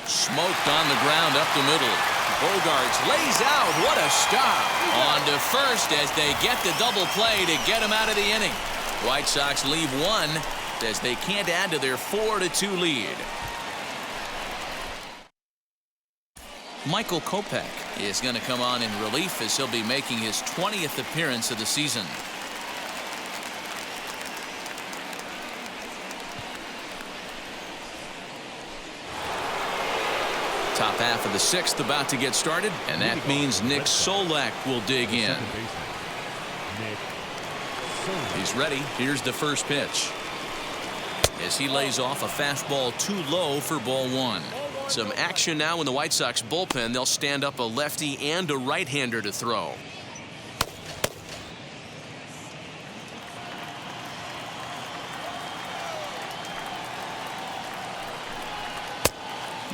Smoked on the ground up the middle. Bogaerts lays out. What a stop. On to first as they get the double play to get him out of the inning. White Sox leave one as they can't add to their 4-2 lead. Michael Kopech is going to come on in relief as he'll be making his 20th appearance of the season. Top half of the 6th about to get started, and that means Nick Solak will dig in. He's ready. Here's the first pitch. As he lays off a fastball too low for ball 1. Some action now in the White Sox bullpen. They'll stand up a lefty and a right-hander to throw.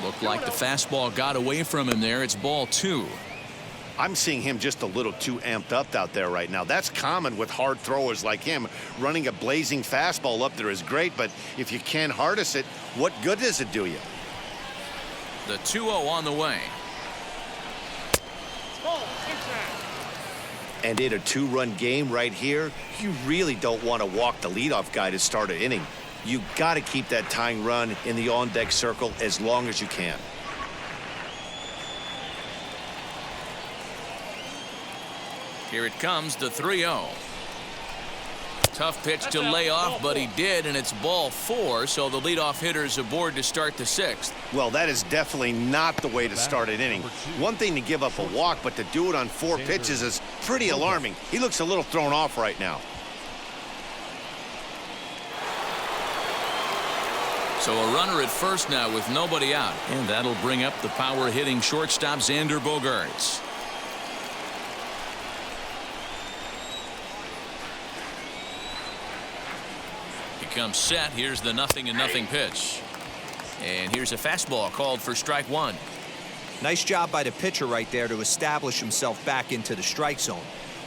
Looked like the fastball got away from him there. It's ball 2. I'm seeing him just a little too amped up out there right now. That's common with hard throwers like him. Running a blazing fastball up there is great, but if you can't harness it, what good does it do you? The 2-0 on the way. Ball inside. And in a 2-run game right here, you really don't want to walk the leadoff guy to start an inning. You got to keep that tying run in the on-deck circle as long as you can. Here it comes, the 3-0. Tough pitch to lay off, but he did, and it's ball 4, so the leadoff hitter is aboard to start the 6th. Well, that is definitely not the way to start an inning. One thing to give up a walk, but to do it on 4 pitches is pretty alarming. He looks a little thrown off right now. So a runner at first now with nobody out, and that'll bring up the power-hitting shortstop Xander Bogaerts. Comes set. Here's the 0-0 pitch. And here's a fastball called for strike 1. Nice job by the pitcher right there to establish himself back into the strike zone.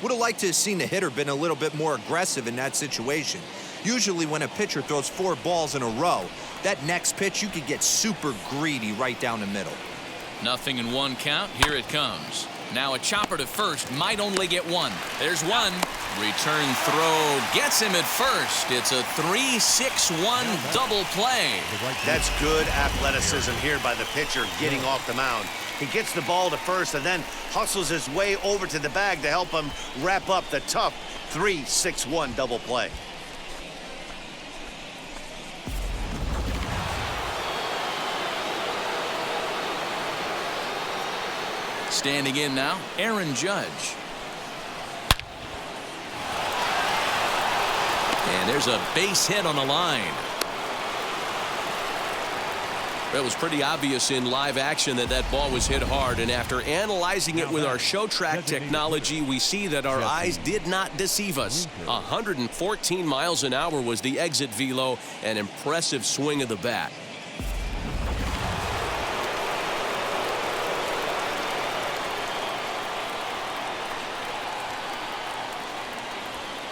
Would have liked to have seen the hitter been a little bit more aggressive in that situation. Usually when a pitcher throws 4 balls in a row, that next pitch you could get super greedy right down the middle. 0-1 count. Here it comes. Now a chopper to first, might only get 1. There's 1. Return throw gets him at first. It's a 3-6-1 double play. That's good athleticism here by the pitcher getting off the mound. He gets the ball to first and then hustles his way over to the bag to help him wrap up the tough 3-6-1 double play. Standing in now, Aaron Judge. And there's a base hit on the line. It was pretty obvious in live action that that ball was hit hard, and after analyzing it with our show track technology, we see that our eyes did not deceive us. 114 miles an hour was the exit velo, an impressive swing of the bat.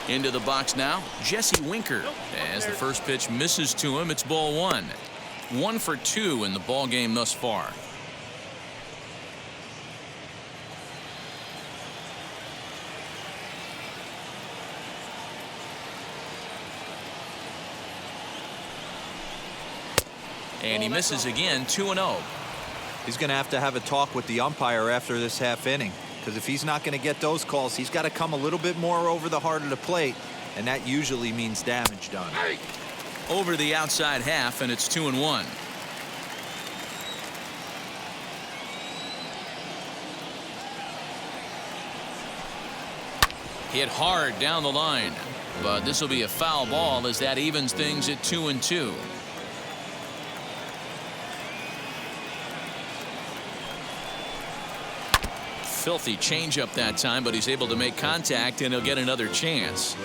Into the box now, Jesse Winker. As the first pitch misses to him, it's ball 1. 1 for 2 in the ball game thus far. And he misses again, 2-0. He's going to have a talk with the umpire after this half inning. Because if he's not going to get those calls, he's got to come a little bit more over the heart of the plate, and that usually means damage done. Over the outside half, and it's 2-1. Hit hard down the line, but this will be a foul ball as that evens things at 2-2. Filthy changeup that time, but he's able to make contact, and he'll get another chance.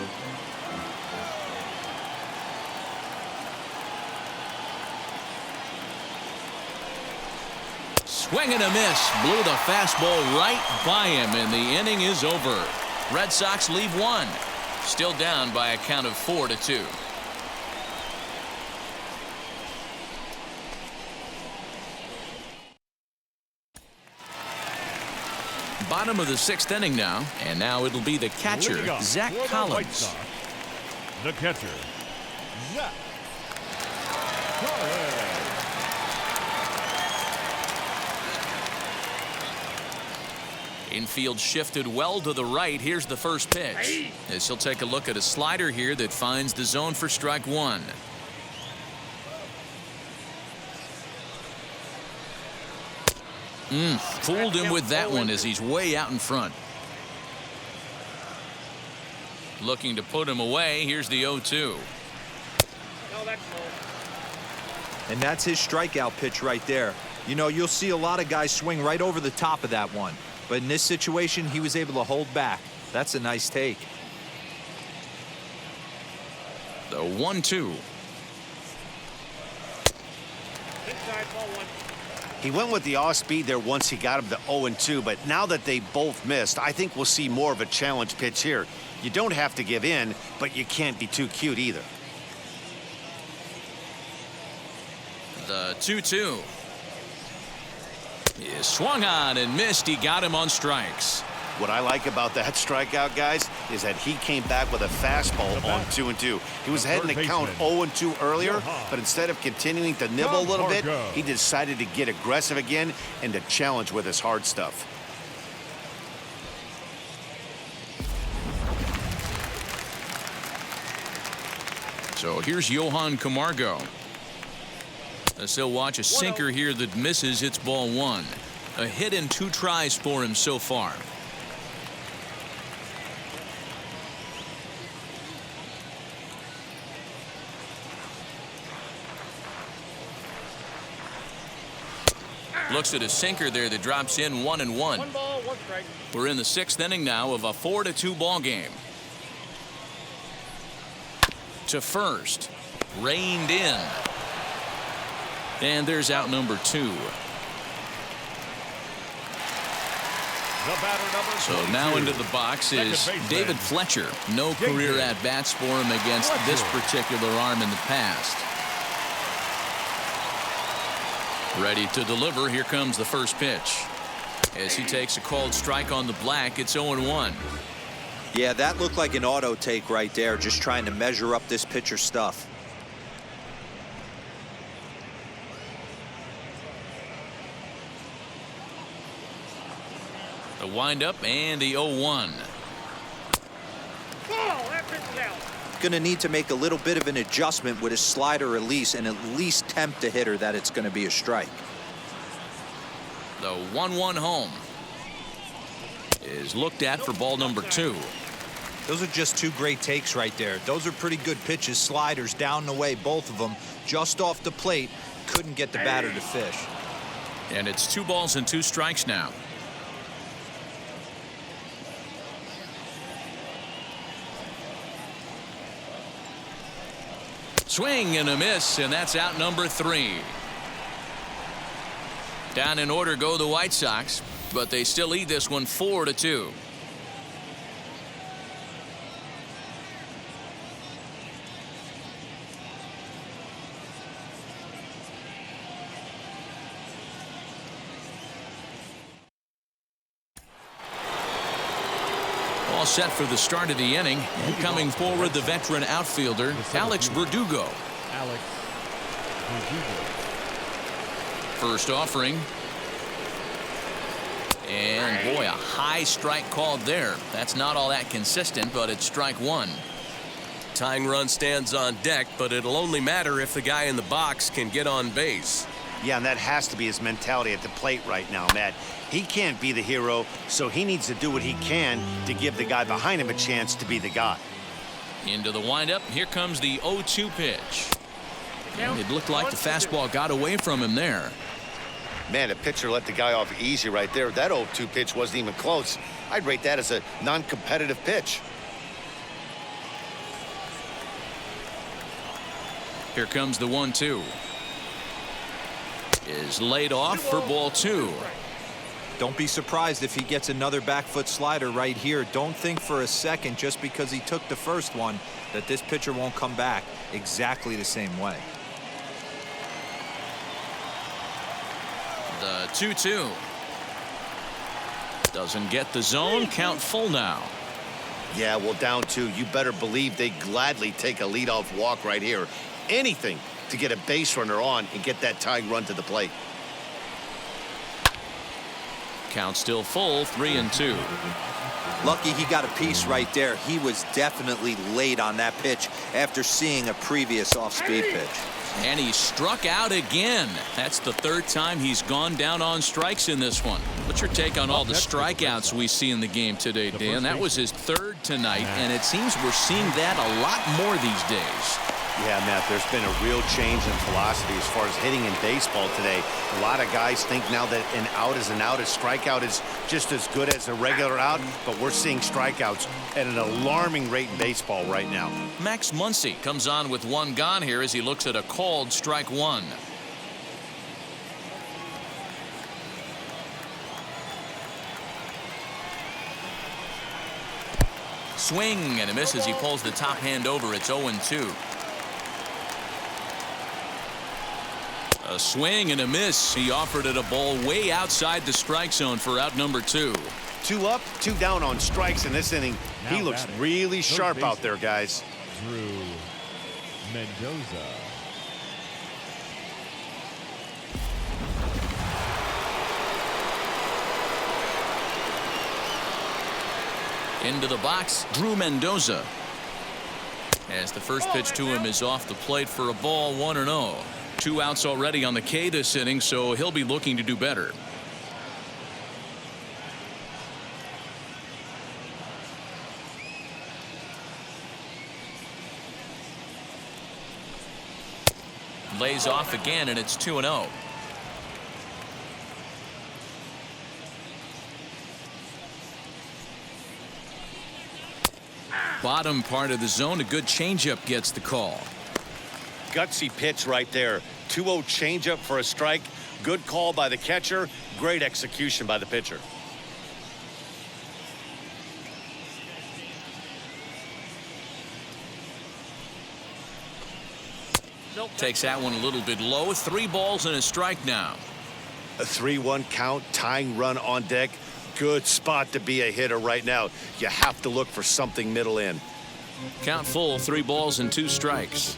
Swing and a miss. Blew the fastball right by him, and the inning is over. Red Sox leave 1. Still down by a count of 4-2. Bottom of the 6th inning now, and now it'll be the catcher, Leading off Zach for the White Collins. Sox, the catcher, Zach Collins. Infield shifted well to the right. Here's the first pitch. As he'll take a look at a slider here that finds the zone for strike one. Fooled him with that one as he's way out in front. Looking to put him away. Here's the 0-2. No, that's low. And that's his strikeout pitch right there. You know, you'll see a lot of guys swing right over the top of that one. But in this situation, he was able to hold back. That's a nice take. The 1-2. Inside, ball one. He went with the off speed there once he got him to 0-2, but now that they both missed, I think we'll see more of a challenge pitch here. You don't have to give in, but you can't be too cute either. The 2-2. He swung on and missed. He got him on strikes. What I like about that strikeout, guys, is that he came back with a fastball on 2-2. He was ahead in the count 0-2 earlier, but instead of continuing to nibble a little bit, he decided to get aggressive again and to challenge with his hard stuff. So here's Johan Camargo. As he'll watch a sinker here that misses. It's ball one. A hit in 2 tries for him so far. Looks at a sinker there that drops in 1-1. 1 ball, 1 strike. We're in the 6th inning now of a 4-2 ball game. To first. Reined in. And there's out number 2. So now into the box is David Fletcher. No career at-bats for him against this particular arm in the past. Ready to deliver. Here comes the first pitch. As he takes a called strike on the black, it's 0-1. Yeah, that looked like an auto take right there, just trying to measure up this pitcher's stuff. The windup and the 0-1. Ball, that pitch is out. Going to need to make a little bit of an adjustment with his slider release and at least tempt the hitter that it's going to be a strike. The 1-1 home is looked at for ball number 2. Those are just 2 great takes right there. Those are pretty good pitches. Sliders down the way, both of them, just off the plate. Couldn't get the batter to fish. And it's 2 balls and 2 strikes now. Swing and a miss, and that's out number 3. Down in order go the White Sox, but they still lead this one 4-2. All set for the start of the inning. And coming forward, the veteran outfielder, Alex Verdugo. First offering. And boy, a high strike called there. That's not all that consistent, but it's strike 1. Tying run stands on deck, but it'll only matter if the guy in the box can get on base. Yeah, and that has to be his mentality at the plate right now, Matt. He can't be the hero, so he needs to do what he can to give the guy behind him a chance to be the guy. Into the windup. Here comes the 0-2 pitch. And it looked like the fastball got away from him there. Man, the pitcher let the guy off easy right there. That 0-2 pitch wasn't even close. I'd rate that as a non-competitive pitch. Here comes the 1-2. Is laid off for ball 2. Don't be surprised if he gets another back foot slider right here. Don't think for a second, just because he took the first one, that this pitcher won't come back exactly the same way. The 2-2. Doesn't get the zone. Count full now. Yeah, well, down 2. You better believe they gladly take a leadoff walk right here. Anything to get a base runner on and get that tying run to the plate. Count still full, 3-2. Lucky he got a piece right there. He was definitely late on that pitch after seeing a previous off-speed pitch. And he struck out again. That's the 3rd time he's gone down on strikes in this one. What's your take on all the strikeouts we see in the game today, Dan? That was his 3rd tonight, and it seems we're seeing that a lot more these days. Yeah, Matt, there's been a real change in philosophy as far as hitting in baseball today. A lot of guys think now that an out is an out, a strikeout is just as good as a regular out, but we're seeing strikeouts at an alarming rate in baseball right now. Max Muncy comes on with 1 gone here as he looks at a called strike 1. Swing and a miss as he pulls the top hand over. It's 0-2. A swing and a miss. He offered it a ball way outside the strike zone for out number 2. 2 up, 2 down on strikes in this inning. He looks really sharp out there, guys. Drew Mendoza. Into the box, Drew Mendoza. As the first pitch to him is off the plate for a ball, 1-0. 2 outs already on the K this inning, so he'll be looking to do better. Lays off again, and it's 2-0. Bottom part of the zone, a good changeup gets the call. Gutsy pitch right there. 2-0 changeup for a strike. Good call by the catcher. Great execution by the pitcher. Takes that one a little bit low. 3 balls and a strike now. A 3-1 count, tying run on deck. Good spot to be a hitter right now. You have to look for something middle in. Count full, 3 balls and 2 strikes.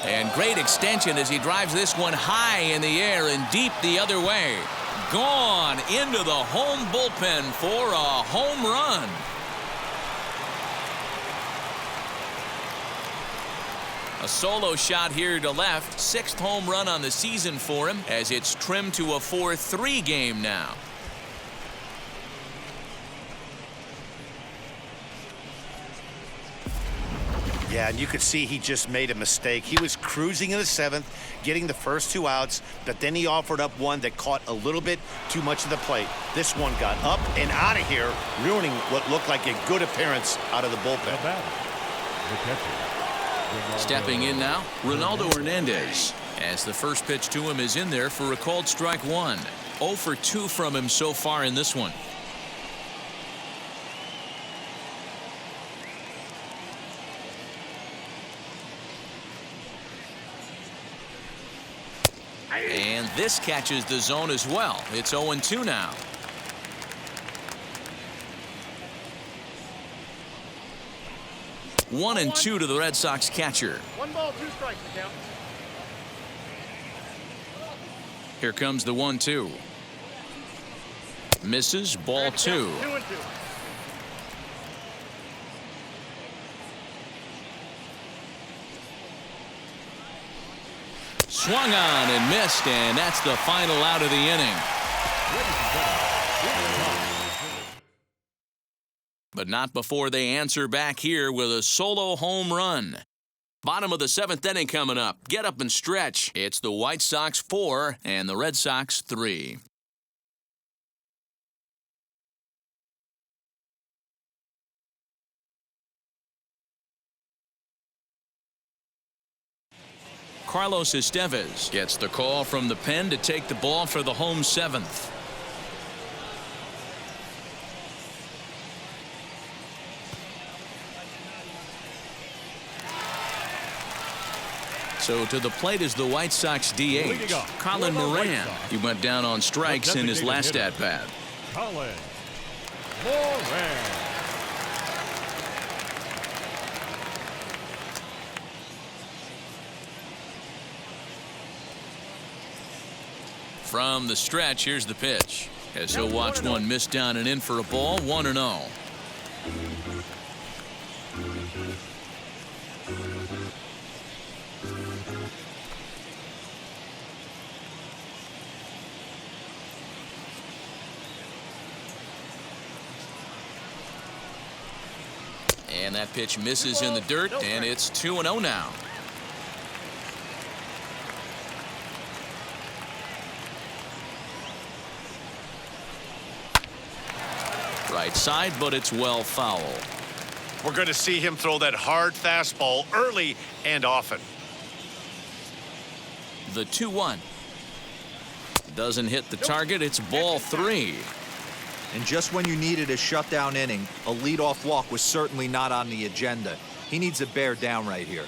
And great extension as he drives this one high in the air and deep the other way. Gone into the home bullpen for a home run. A solo shot here to left. 6th home run on the season for him as it's trimmed to a 4-3 game now. Yeah, and you could see he just made a mistake. He was cruising in the 7th, getting the first 2 outs, but then he offered up one that caught a little bit too much of the plate. This one got up and out of here, ruining what looked like a good appearance out of the bullpen. The catcher. Stepping in now, Ronaldo Hernandez, as the first pitch to him is in there for a called strike 1. 0 for 2 from him so far in this one. And this catches the zone as well. It's 0-2 now. One and 2 to the Red Sox catcher. 1 ball, 2 strikes to count. Here comes the 1-2. Misses, ball 2. 2-2. Swung on and missed, and that's the final out of the inning. But not before they answer back here with a solo home run. Bottom of the 7th inning coming up. Get up and stretch. It's the White Sox 4 and the Red Sox 3. Carlos Estevez gets the call from the pen to take the ball for the home 7th. So to the plate is the White Sox DH, Colin Moran. He went down on strikes in his last at-bat. Colin Moran. From the stretch, here's the pitch. As he'll watch one miss down and in for a ball, 1-0. And that pitch misses in the dirt, and it's 2-0 now. Right side, but it's well foul. We're going to see him throw that hard fastball early and often. The 2-1. Doesn't hit the target. It's ball 3. And just when you needed a shutdown inning, a leadoff walk was certainly not on the agenda. He needs to bear down right here.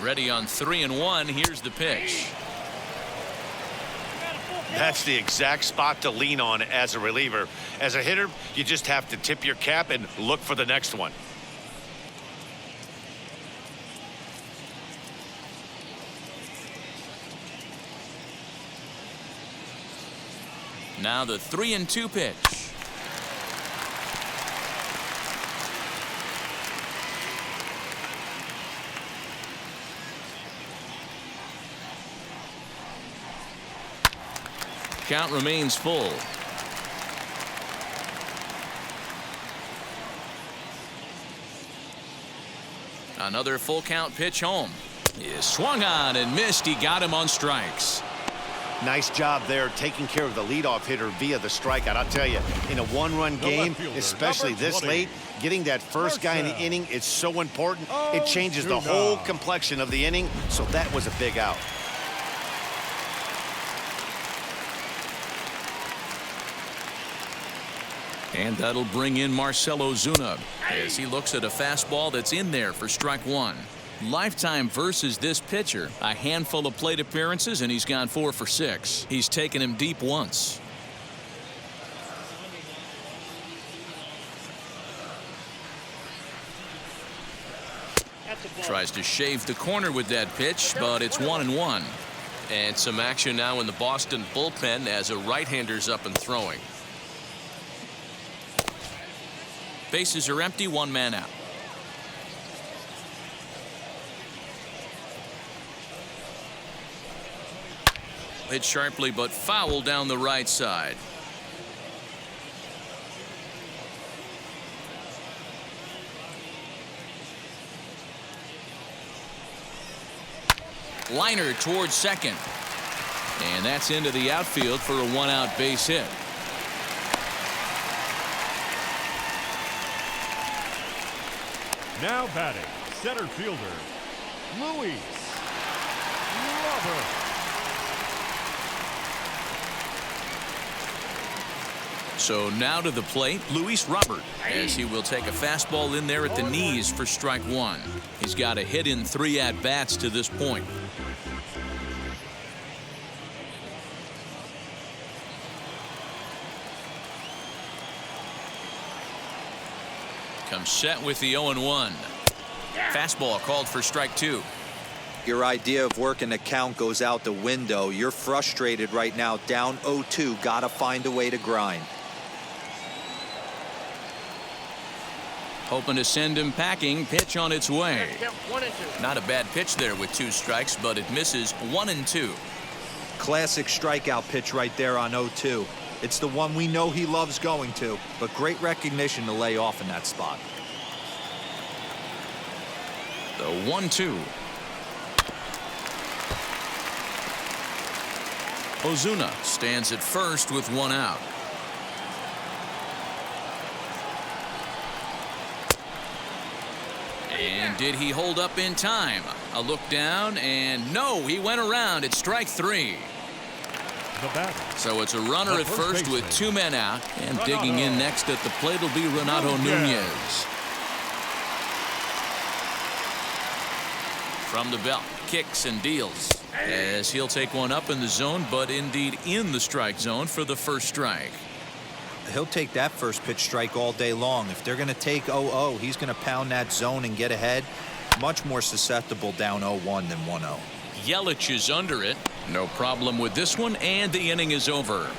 Ready on 3-1. Here's the pitch. That's the exact spot to lean on as a reliever. As a hitter, you just have to tip your cap and look for the next one. Now the 3-2 pitch. Count remains full. Another full count pitch home. He is swung on and missed. He got him on strikes. Nice job there taking care of the leadoff hitter via the strikeout. I'll tell you, in a one-run game, especially this late, getting that first guy in the inning is so important. It changes the whole complexion of the inning, so that was a big out. And that'll bring in Marcell Ozuna as he looks at a fastball that's in there for strike 1. Lifetime versus this pitcher, a handful of plate appearances, and he's gone 4 for 6. He's taken him deep once. Tries to shave the corner with that pitch, but it's 1-1. And some action now in the Boston bullpen as a right-hander's up and throwing. Bases are empty, 1 man out. Hit sharply but foul down the right side. Liner towards second. And that's into the outfield for a 1-out base hit. Now batting, center fielder, Luis Robert. So now to the plate, Luis Robert, as he will take a fastball in there at the knees for strike 1. He's got a hit in 3 at-bats to this point. Comes set with the 0-1. Fastball called for strike 2. Your idea of working the count goes out the window. You're frustrated right now, down 0-2. Gotta find a way to grind. Hoping to send him packing. Pitch on its way. Not a bad pitch there with 2 strikes, but it misses 1-2. Classic strikeout pitch right there on 0-2. It's the one we know he loves going to, but great recognition to lay off in that spot. The 1-2. Ozuna stands at first with 1 out. And did he hold up in time? A look down, and no, he went around at strike 3. the batter. So it's a runner at first with 2 men out. And digging in next at the plate will be Renato Nunez. From the belt, kicks and deals as he'll take one up in the zone, but indeed in the strike zone for the first strike. He'll take that first pitch strike all day long. If they're going to take 0-0, he's going to pound that zone and get ahead. Much more susceptible down 0-1 than 1-0. Yelich is under it. No problem with this one, and the inning is over.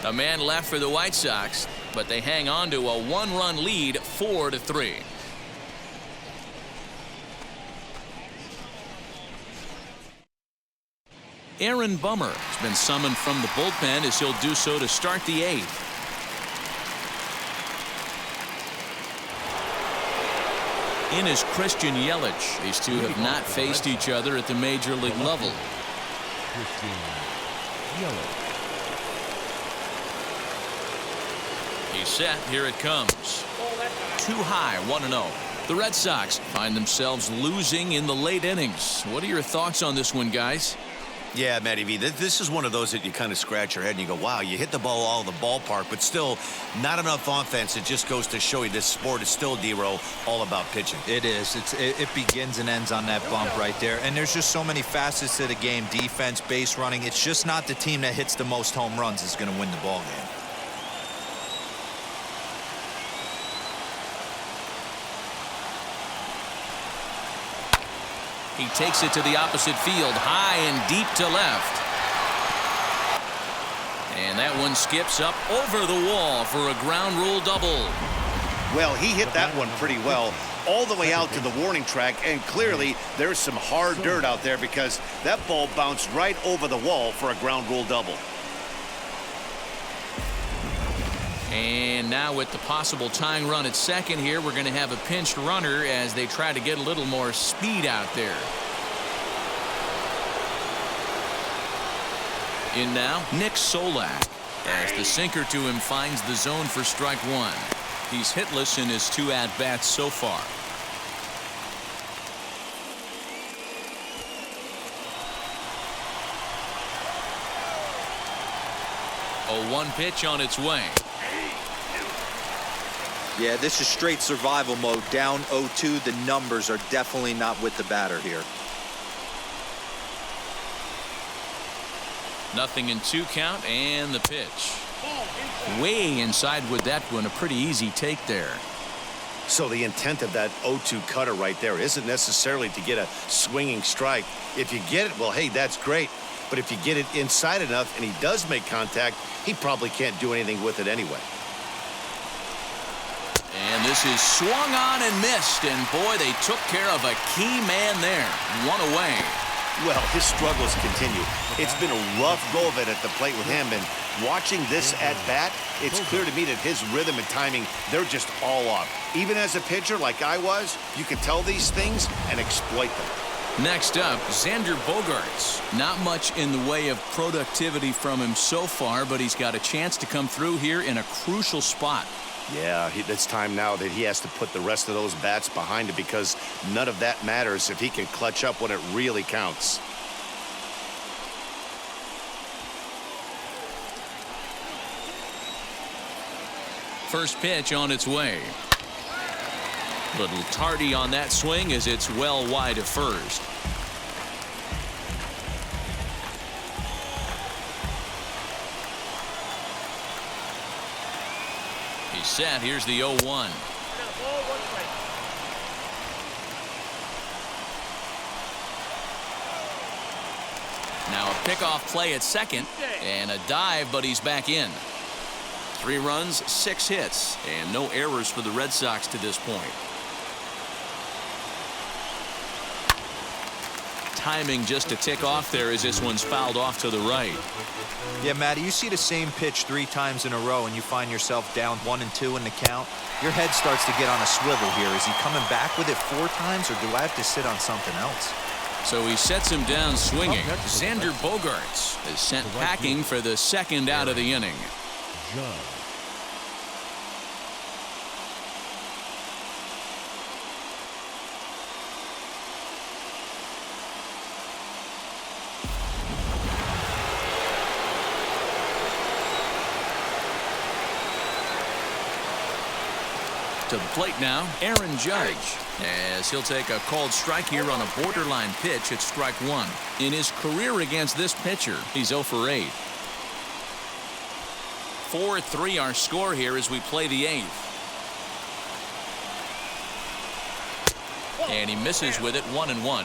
A man left for the White Sox, but they hang on to a 1-run lead, 4-3. Aaron Bummer has been summoned from the bullpen as he'll do so to start the 8th. In is Christian Yelich. These two have not faced each other at the major league level. Christian Yelich. He's set. Here it comes. Too high, 1-0. The Red Sox find themselves losing in the late innings. What are your thoughts on this one, guys? Yeah, Matty V, this is one of those that you kind of scratch your head and you go, wow, you hit the ball all the ballpark, but still not enough offense. It just goes to show you this sport is still, D-Row, all about pitching. It is. It begins and ends on that bump right there. And there's just so many facets to the game. Defense, base running. It's just not the team that hits the most home runs is going to win the ball game. He takes it to the opposite field, high and deep to left. And that one skips up over the wall for a ground rule double. Well, he hit that one pretty well all the way out to the warning track, and clearly there's some hard dirt out there because that ball bounced right over the wall for a ground rule double. And now with the possible tying run at second here, we're going to have a pinched runner as they try to get a little more speed out there. In now, Nick Solak, as the sinker to him finds the zone for strike 1. He's hitless in his 2 at-bats so far. A 1 pitch on its way. Yeah, this is straight survival mode. Down 0-2. The numbers are definitely not with the batter here. Nothing in 2 count, and the pitch. Way inside with that one. A pretty easy take there. So the intent of that 0-2 cutter right there isn't necessarily to get a swinging strike. If you get it, well, hey, that's great. But if you get it inside enough and he does make contact, he probably can't do anything with it anyway. And this is swung on and missed, and boy, they took care of a key man there. 1 away. Well, his struggles continue. It's been a rough go of it at the plate with him, and watching this at bat, it's clear to me that his rhythm and timing, they're just all off. Even as a pitcher like I was, you can tell these things and exploit them. Next up, Xander Bogaerts. Not much in the way of productivity from him so far, but he's got a chance to come through here in a crucial spot. Yeah, it's time now that he has to put the rest of those bats behind it because none of that matters if he can clutch up when it really counts. First pitch on its way. Little tardy on that swing as it's well wide of first. He's set. Here's the 0-1. Now a pickoff play at second and a dive, but he's back in. 3 runs, 6 hits, and no errors for the Red Sox to this point. Timing just to tick off there as this one's fouled off to the right. Yeah, Matty, you see the same pitch 3 times in a row and you find yourself down 1 and 2 in the count. Your head starts to get on a swivel here. Is he coming back with it 4 times, or do I have to sit on something else? So he sets him down swinging. Xander Bogaerts is sent packing for the second out of the inning. John. To the plate now, Aaron Judge, as he'll take a called strike here on a borderline pitch at strike one. In his career against this pitcher, he's 0 for 8. 4-3 our score here as we play the 8th. And he misses with it, 1-1.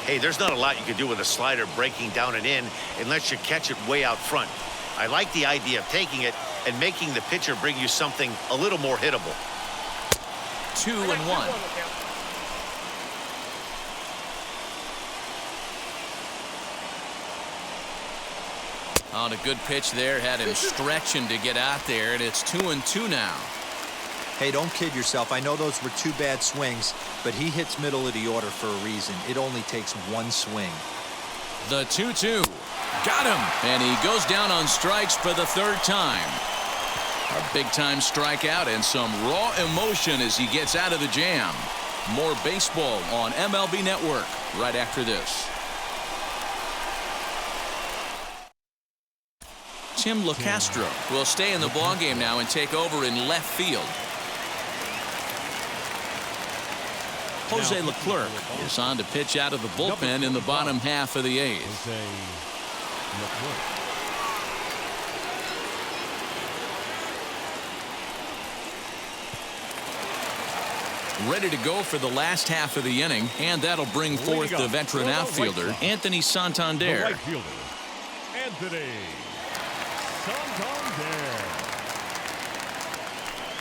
Hey, there's not a lot you can do with a slider breaking down and in unless you catch it way out front. I like the idea of taking it and making the pitcher bring you something a little more hittable. 2-1. On a good pitch there, had him stretching to get out there, and it's 2-2 now. Hey, don't kid yourself. I know those were 2 bad swings, but he hits middle of the order for a reason. It only takes 1 swing. The 2-2. Got him. And he goes down on strikes for the 3rd time. A big-time strikeout and some raw emotion as he gets out of the jam. More baseball on MLB Network right after this. Tim LaCastro will stay in the ballgame now and take over in left field. Jose Leclerc is on to pitch out of the bullpen in the bottom half of the 8th. Ready to go for the last half of the inning, and that'll bring forth the veteran outfielder, Anthony Santander. Right fielder, Anthony Santander.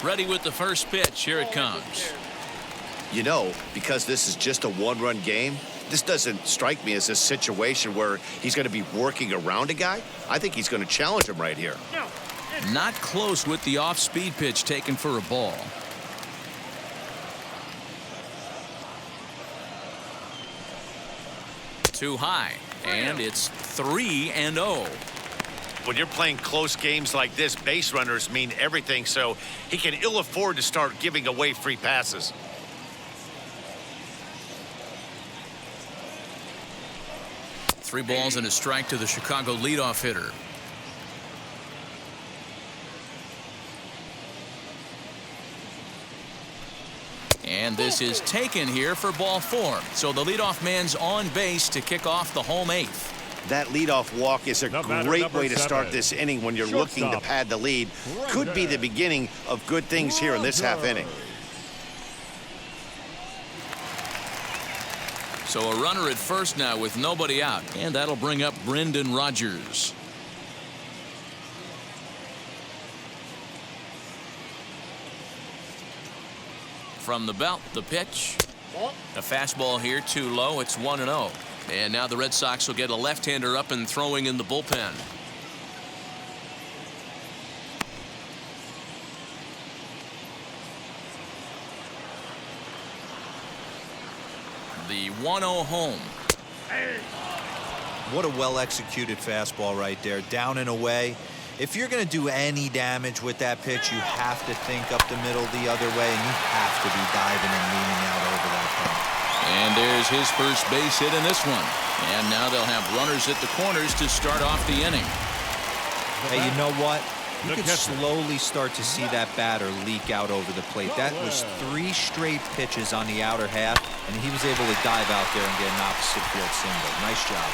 Ready with the first pitch. Here it comes. You know, because this is just a 1-run game, this doesn't strike me as a situation where he's going to be working around a guy. I think he's going to challenge him right here. Not close with the off-speed pitch taken for a ball. Too high, and it's 3-0. When you're playing close games like this, base runners mean everything, so he can ill afford to start giving away free passes. Three balls and a strike to the Chicago leadoff hitter. And this is taken here for ball 4. So the leadoff man's on base to kick off the home 8th. That leadoff walk is a great way to start 7. this inning when you're looking to pad the lead. Could be the beginning of good things here in this half inning. So a runner at first now with nobody out, and that'll bring up Brendan Rodgers. From the belt, the pitch. A fastball here, too low. It's 1-0. And now the Red Sox will get a left-hander up and throwing in the bullpen. The 1-0 home. What a well-executed fastball right there, down and away. If you're going to do any damage with that pitch, you have to think up the middle the other way, and you have to be diving and leaning out over that thing. And there's his first base hit in this one. And now they'll have runners at the corners to start off the inning. Hey, you know what? You can slowly start to see that batter leak out over the plate. That was 3 straight pitches on the outer half, and he was able to dive out there and get an opposite field single. Nice job.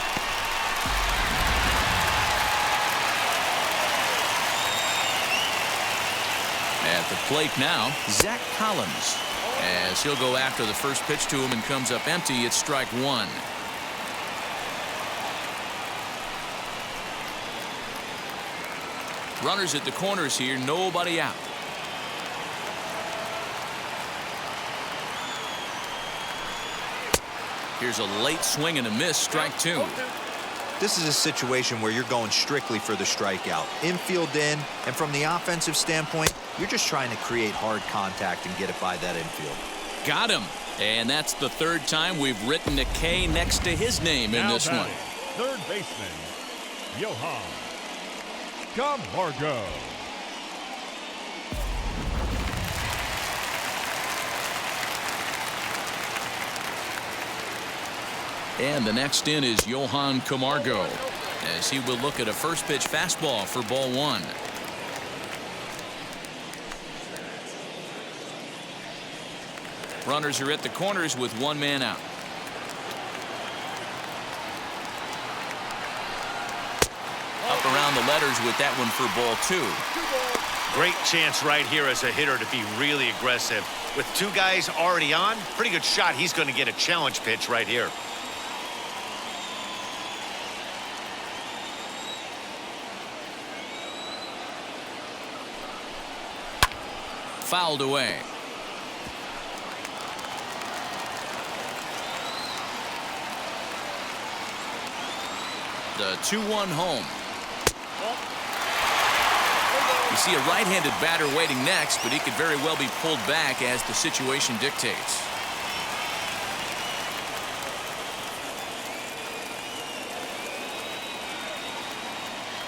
At the plate now, Zach Collins. As he'll go after the first pitch to him and comes up empty, it's strike 1. Runners at the corners here, nobody out. Here's a late swing and a miss, strike 2. This is a situation where you're going strictly for the strikeout. Infield in, and from the offensive standpoint, you're just trying to create hard contact and get it by that infield. Got him. And that's the 3rd time we've written a K next to his name in this one. Third baseman, Johan Camargo. And the next in is Johan Camargo, as he will look at a first pitch fastball for ball 1. Runners are at the corners with one man out. Up around the letters with that one for ball 2. Great chance right here as a hitter to be really aggressive. With 2 guys already on, pretty good shot. He's going to get a challenge pitch right here. Fouled away. The 2-1 home. You see a right-handed batter waiting next, but he could very well be pulled back as the situation dictates.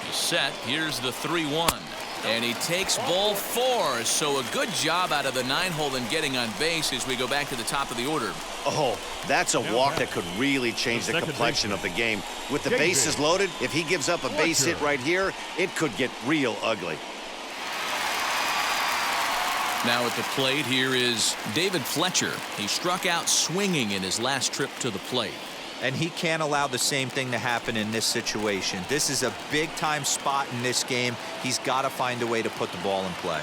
He's set. Here's the 3-1. And he takes ball 4. So a good job out of the 9-hole in getting on base as we go back to the top of the order. Oh, that's a walk that could really change the complexion of the game. With the bases loaded, if he gives up a base hit right here, it could get real ugly. Now at the plate here is David Fletcher. He struck out swinging in his last trip to the plate. And he can't allow the same thing to happen in this situation. This is a big-time spot in this game. He's got to find a way to put the ball in play.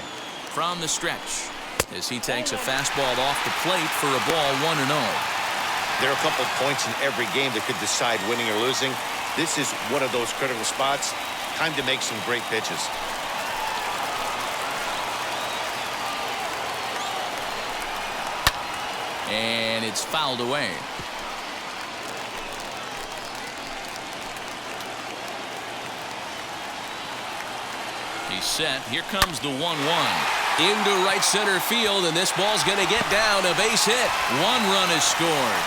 From the stretch, as he takes a fastball off the plate for a ball 1-0. There are a couple points in every game that could decide winning or losing. This is one of those critical spots. Time to make some great pitches. And it's fouled away. He's set. Here comes the 1-1. Into right center field, and this ball's going to get down. A base hit. 1 run is scored.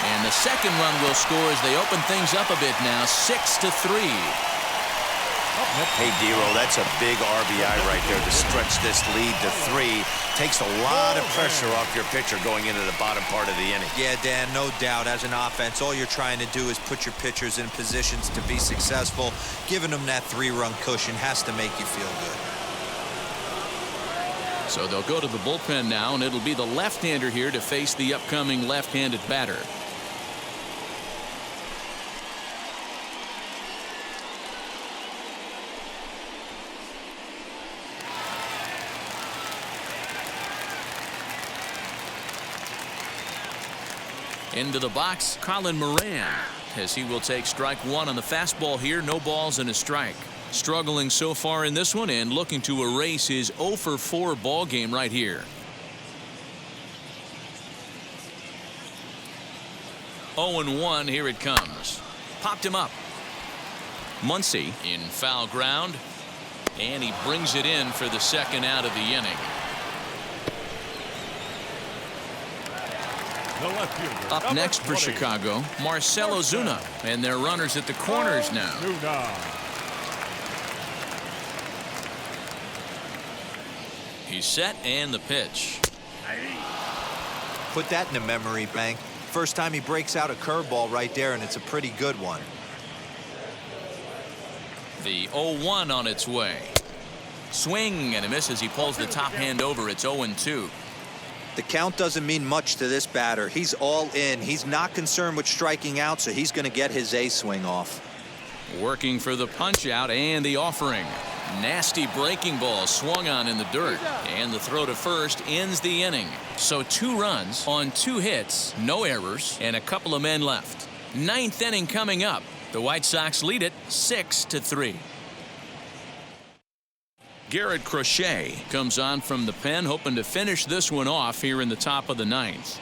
And the second run will score as they open things up a bit now. 6-3. Hey, Dero, that's a big RBI right there to stretch this lead to 3. Takes a lot of pressure off your pitcher going into the bottom part of the inning. Yeah, Dan, no doubt. As an offense, all you're trying to do is put your pitchers in positions to be successful. Giving them that 3-run cushion has to make you feel good. So they'll go to the bullpen now, and it'll be the left-hander here to face the upcoming left-handed batter. Into the box, Colin Moran, as he will take strike 1 on the fastball here. No balls and a strike. Struggling so far in this one and looking to erase his 0-for-4 ball game right here. 0-1, here it comes. Popped him up. Muncy in foul ground, and he brings it in for the second out of the inning. Up next for Chicago, Marcell Ozuna, and their runners at the corners now. He's set, and the pitch. Put that in the memory bank. First time he breaks out a curveball right there, and it's a pretty good one. The 0-1 on its way. Swing and a miss as he pulls the top hand over. It's 0-2. The count doesn't mean much to this batter. He's all in. He's not concerned with striking out, so he's going to get his A swing off. Working for the punch out and the offering. Nasty breaking ball swung on in the dirt, and the throw to first ends the inning. So 2 runs on 2 hits, no errors, and a couple of men left. 9th inning coming up. The White Sox lead it 6-3. Garrett Crochet comes on from the pen, hoping to finish this one off here in the top of the 9th.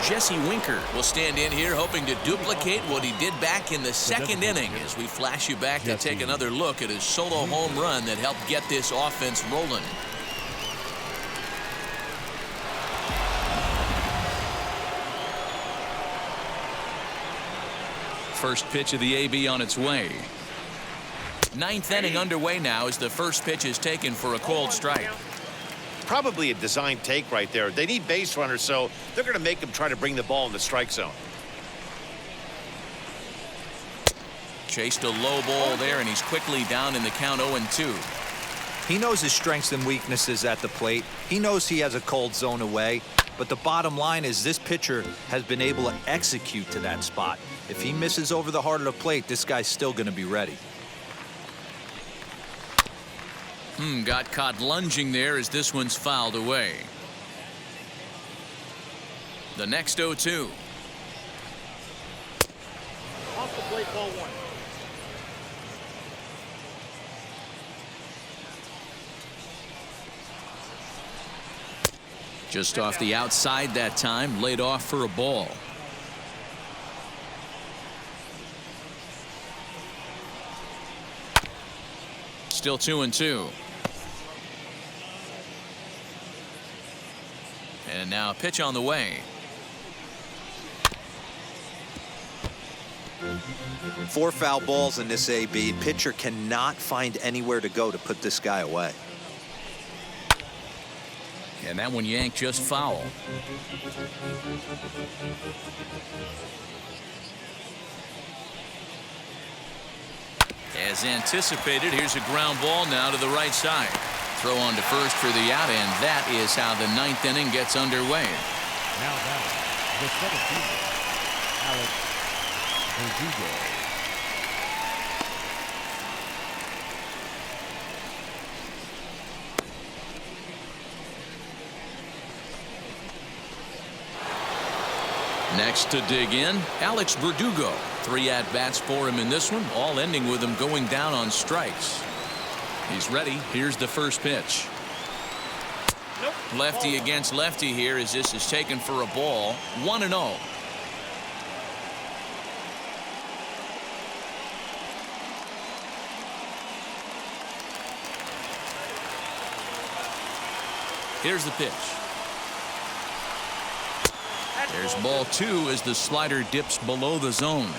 Jesse Winker will stand in here hoping to duplicate what he did back in the 2nd inning as we flash you back to take another look at his solo home run that helped get this offense rolling. First pitch of the AB on its way. 9th inning underway now as the first pitch is taken for a cold strike. Probably a design take right there. They need base runners, so they're going to make them try to bring the ball in the strike zone. Chased a low ball there, and he's quickly down in the count 0-2. He knows his strengths and weaknesses at the plate. He knows he has a cold zone away. But the bottom line is this pitcher has been able to execute to that spot. If he misses over the heart of the plate, this guy's still going to be ready. Got caught lunging there as this one's fouled away. The next 0-2. Off the plate, ball 1. Just off the outside that time, laid off for a ball. Still 2-2. And now a pitch on the way. Four foul balls in this AB. Pitcher cannot find anywhere to go to put this guy away. And that one yanked just foul. As anticipated, here's a ground ball now to the right side. Throw on to first for the out, and that is how the 9th inning gets underway. Now batting, the 17th, Alex Verdugo. Next to dig in, Alex Verdugo. 3 at-bats for him in this one, all ending with him going down on strikes. He's ready. Here's the first pitch. Nope. Lefty against lefty here as this is taken for a ball. 1-0. Here's the pitch. There's ball 2 as the slider dips below the zone.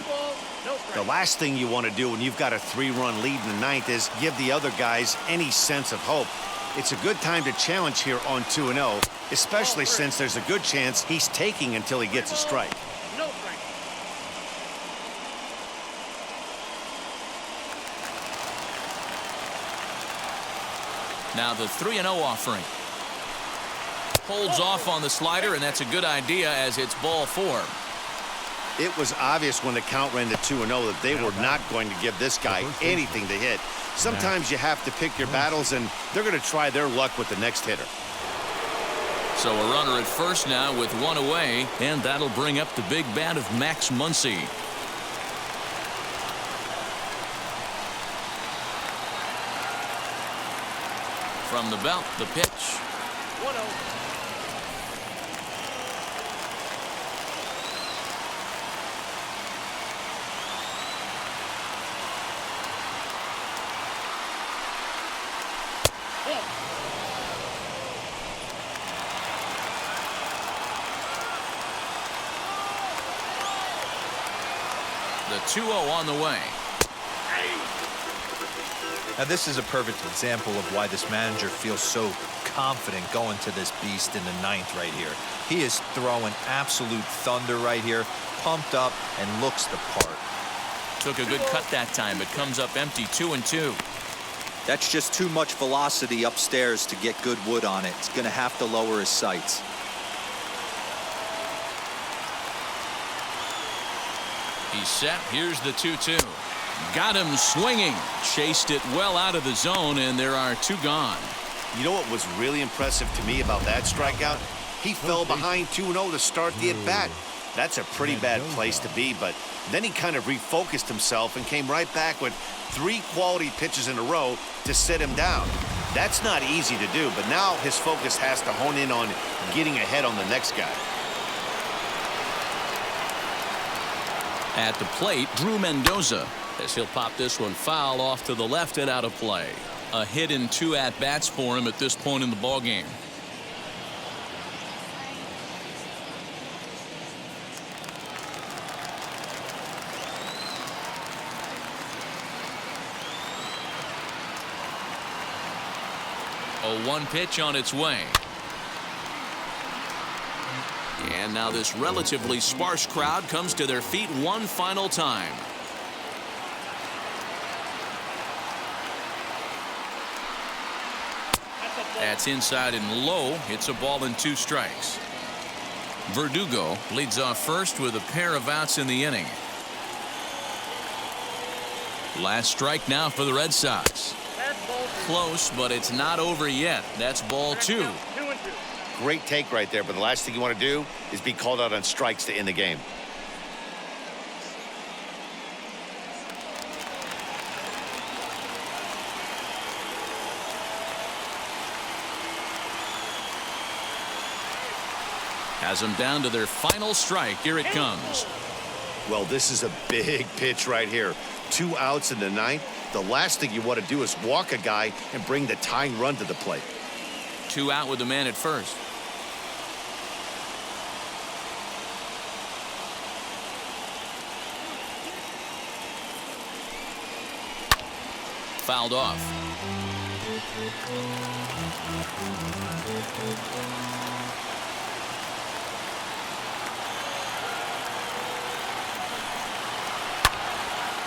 The last thing you want to do when you've got a 3-run lead in the 9th is give the other guys any sense of hope. It's a good time to challenge here on 2-0, especially since there's a good chance he's taking until he gets a strike. No strike. Now the 3-0 offering. Holds off on the slider, and that's a good idea as it's ball 4. It was obvious when the count ran to 2-0 that they were not going to give this guy anything to hit. Sometimes you have to pick your battles, and they're going to try their luck with the next hitter. So a runner at first now with 1 away, and that'll bring up the big bat of Max Muncy. From the belt, the pitch. 1-0. The 2-0 on the way. Now this is a perfect example of why this manager feels so confident going to this beast in the 9th right here. He is throwing absolute thunder right here, pumped up and looks the part. Took a good cut that time, but comes up empty. 2-2. That's just too much velocity upstairs to get good wood on it. It's going to have to lower his sights. He's set. Here's the 2-2. Got him swinging. Chased it well out of the zone, and there are 2 gone. You know what was really impressive to me about that strikeout? He fell behind 2-0 to start the at-bat. That's a pretty bad place to be, but then he kind of refocused himself and came right back with 3 quality pitches in a row to sit him down. That's not easy to do, but now his focus has to hone in on getting ahead on the next guy. At the plate, Drew Mendoza, as he'll pop this one foul off to the left and out of play. A hit in 2 at-bats for him at this point in the ballgame. A 1 pitch on its way. And now this relatively sparse crowd comes to their feet one final time. That's inside and low. It's a ball and 2 strikes. Verdugo leads off first with a pair of outs in the inning. Last strike now for the Red Sox. Close, but it's not over yet. That's ball 2. 2-2. Great take right there, but the last thing you want to do is be called out on strikes to end the game. Has them down to their final strike. Here it comes. Well, this is a big pitch right here. 2 outs in the 9th. The last thing you want to do is walk a guy and bring the tying run to the plate. 2 out with the man at first. Fouled off.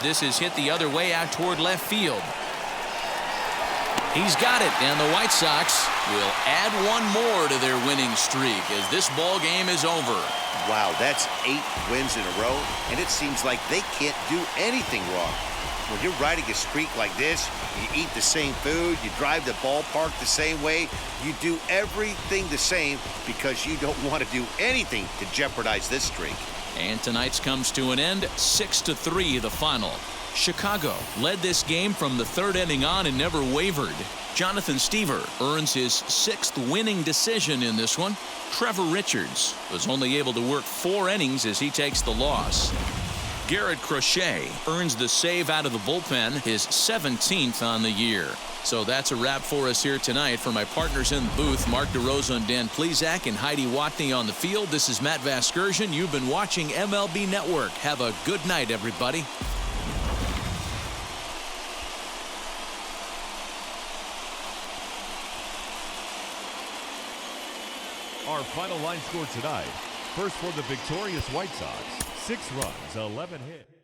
This is hit the other way out toward left field. He's got it, and the White Sox will add 1 more to their winning streak as this ball game is over. Wow, that's 8 wins in a row, and it seems like they can't do anything wrong. When you're riding a streak like this, you eat the same food, you drive the ballpark the same way, you do everything the same because you don't want to do anything to jeopardize this streak. And tonight's comes to an end, 6-3 the final. Chicago led this game from the 3rd inning on and never wavered. Jonathan Stever earns his 6th winning decision in this one. Trevor Richards was only able to work 4 innings as he takes the loss. Garrett Crochet earns the save out of the bullpen, his 17th on the year. So that's a wrap for us here tonight. For my partners in the booth, Mark DeRosa and Dan Plesac and Heidi Watney on the field, this is Matt Vasgersian. You've been watching MLB Network. Have a good night, everybody. Our final line score tonight. First for the victorious White Sox, 6 runs, 11 hits.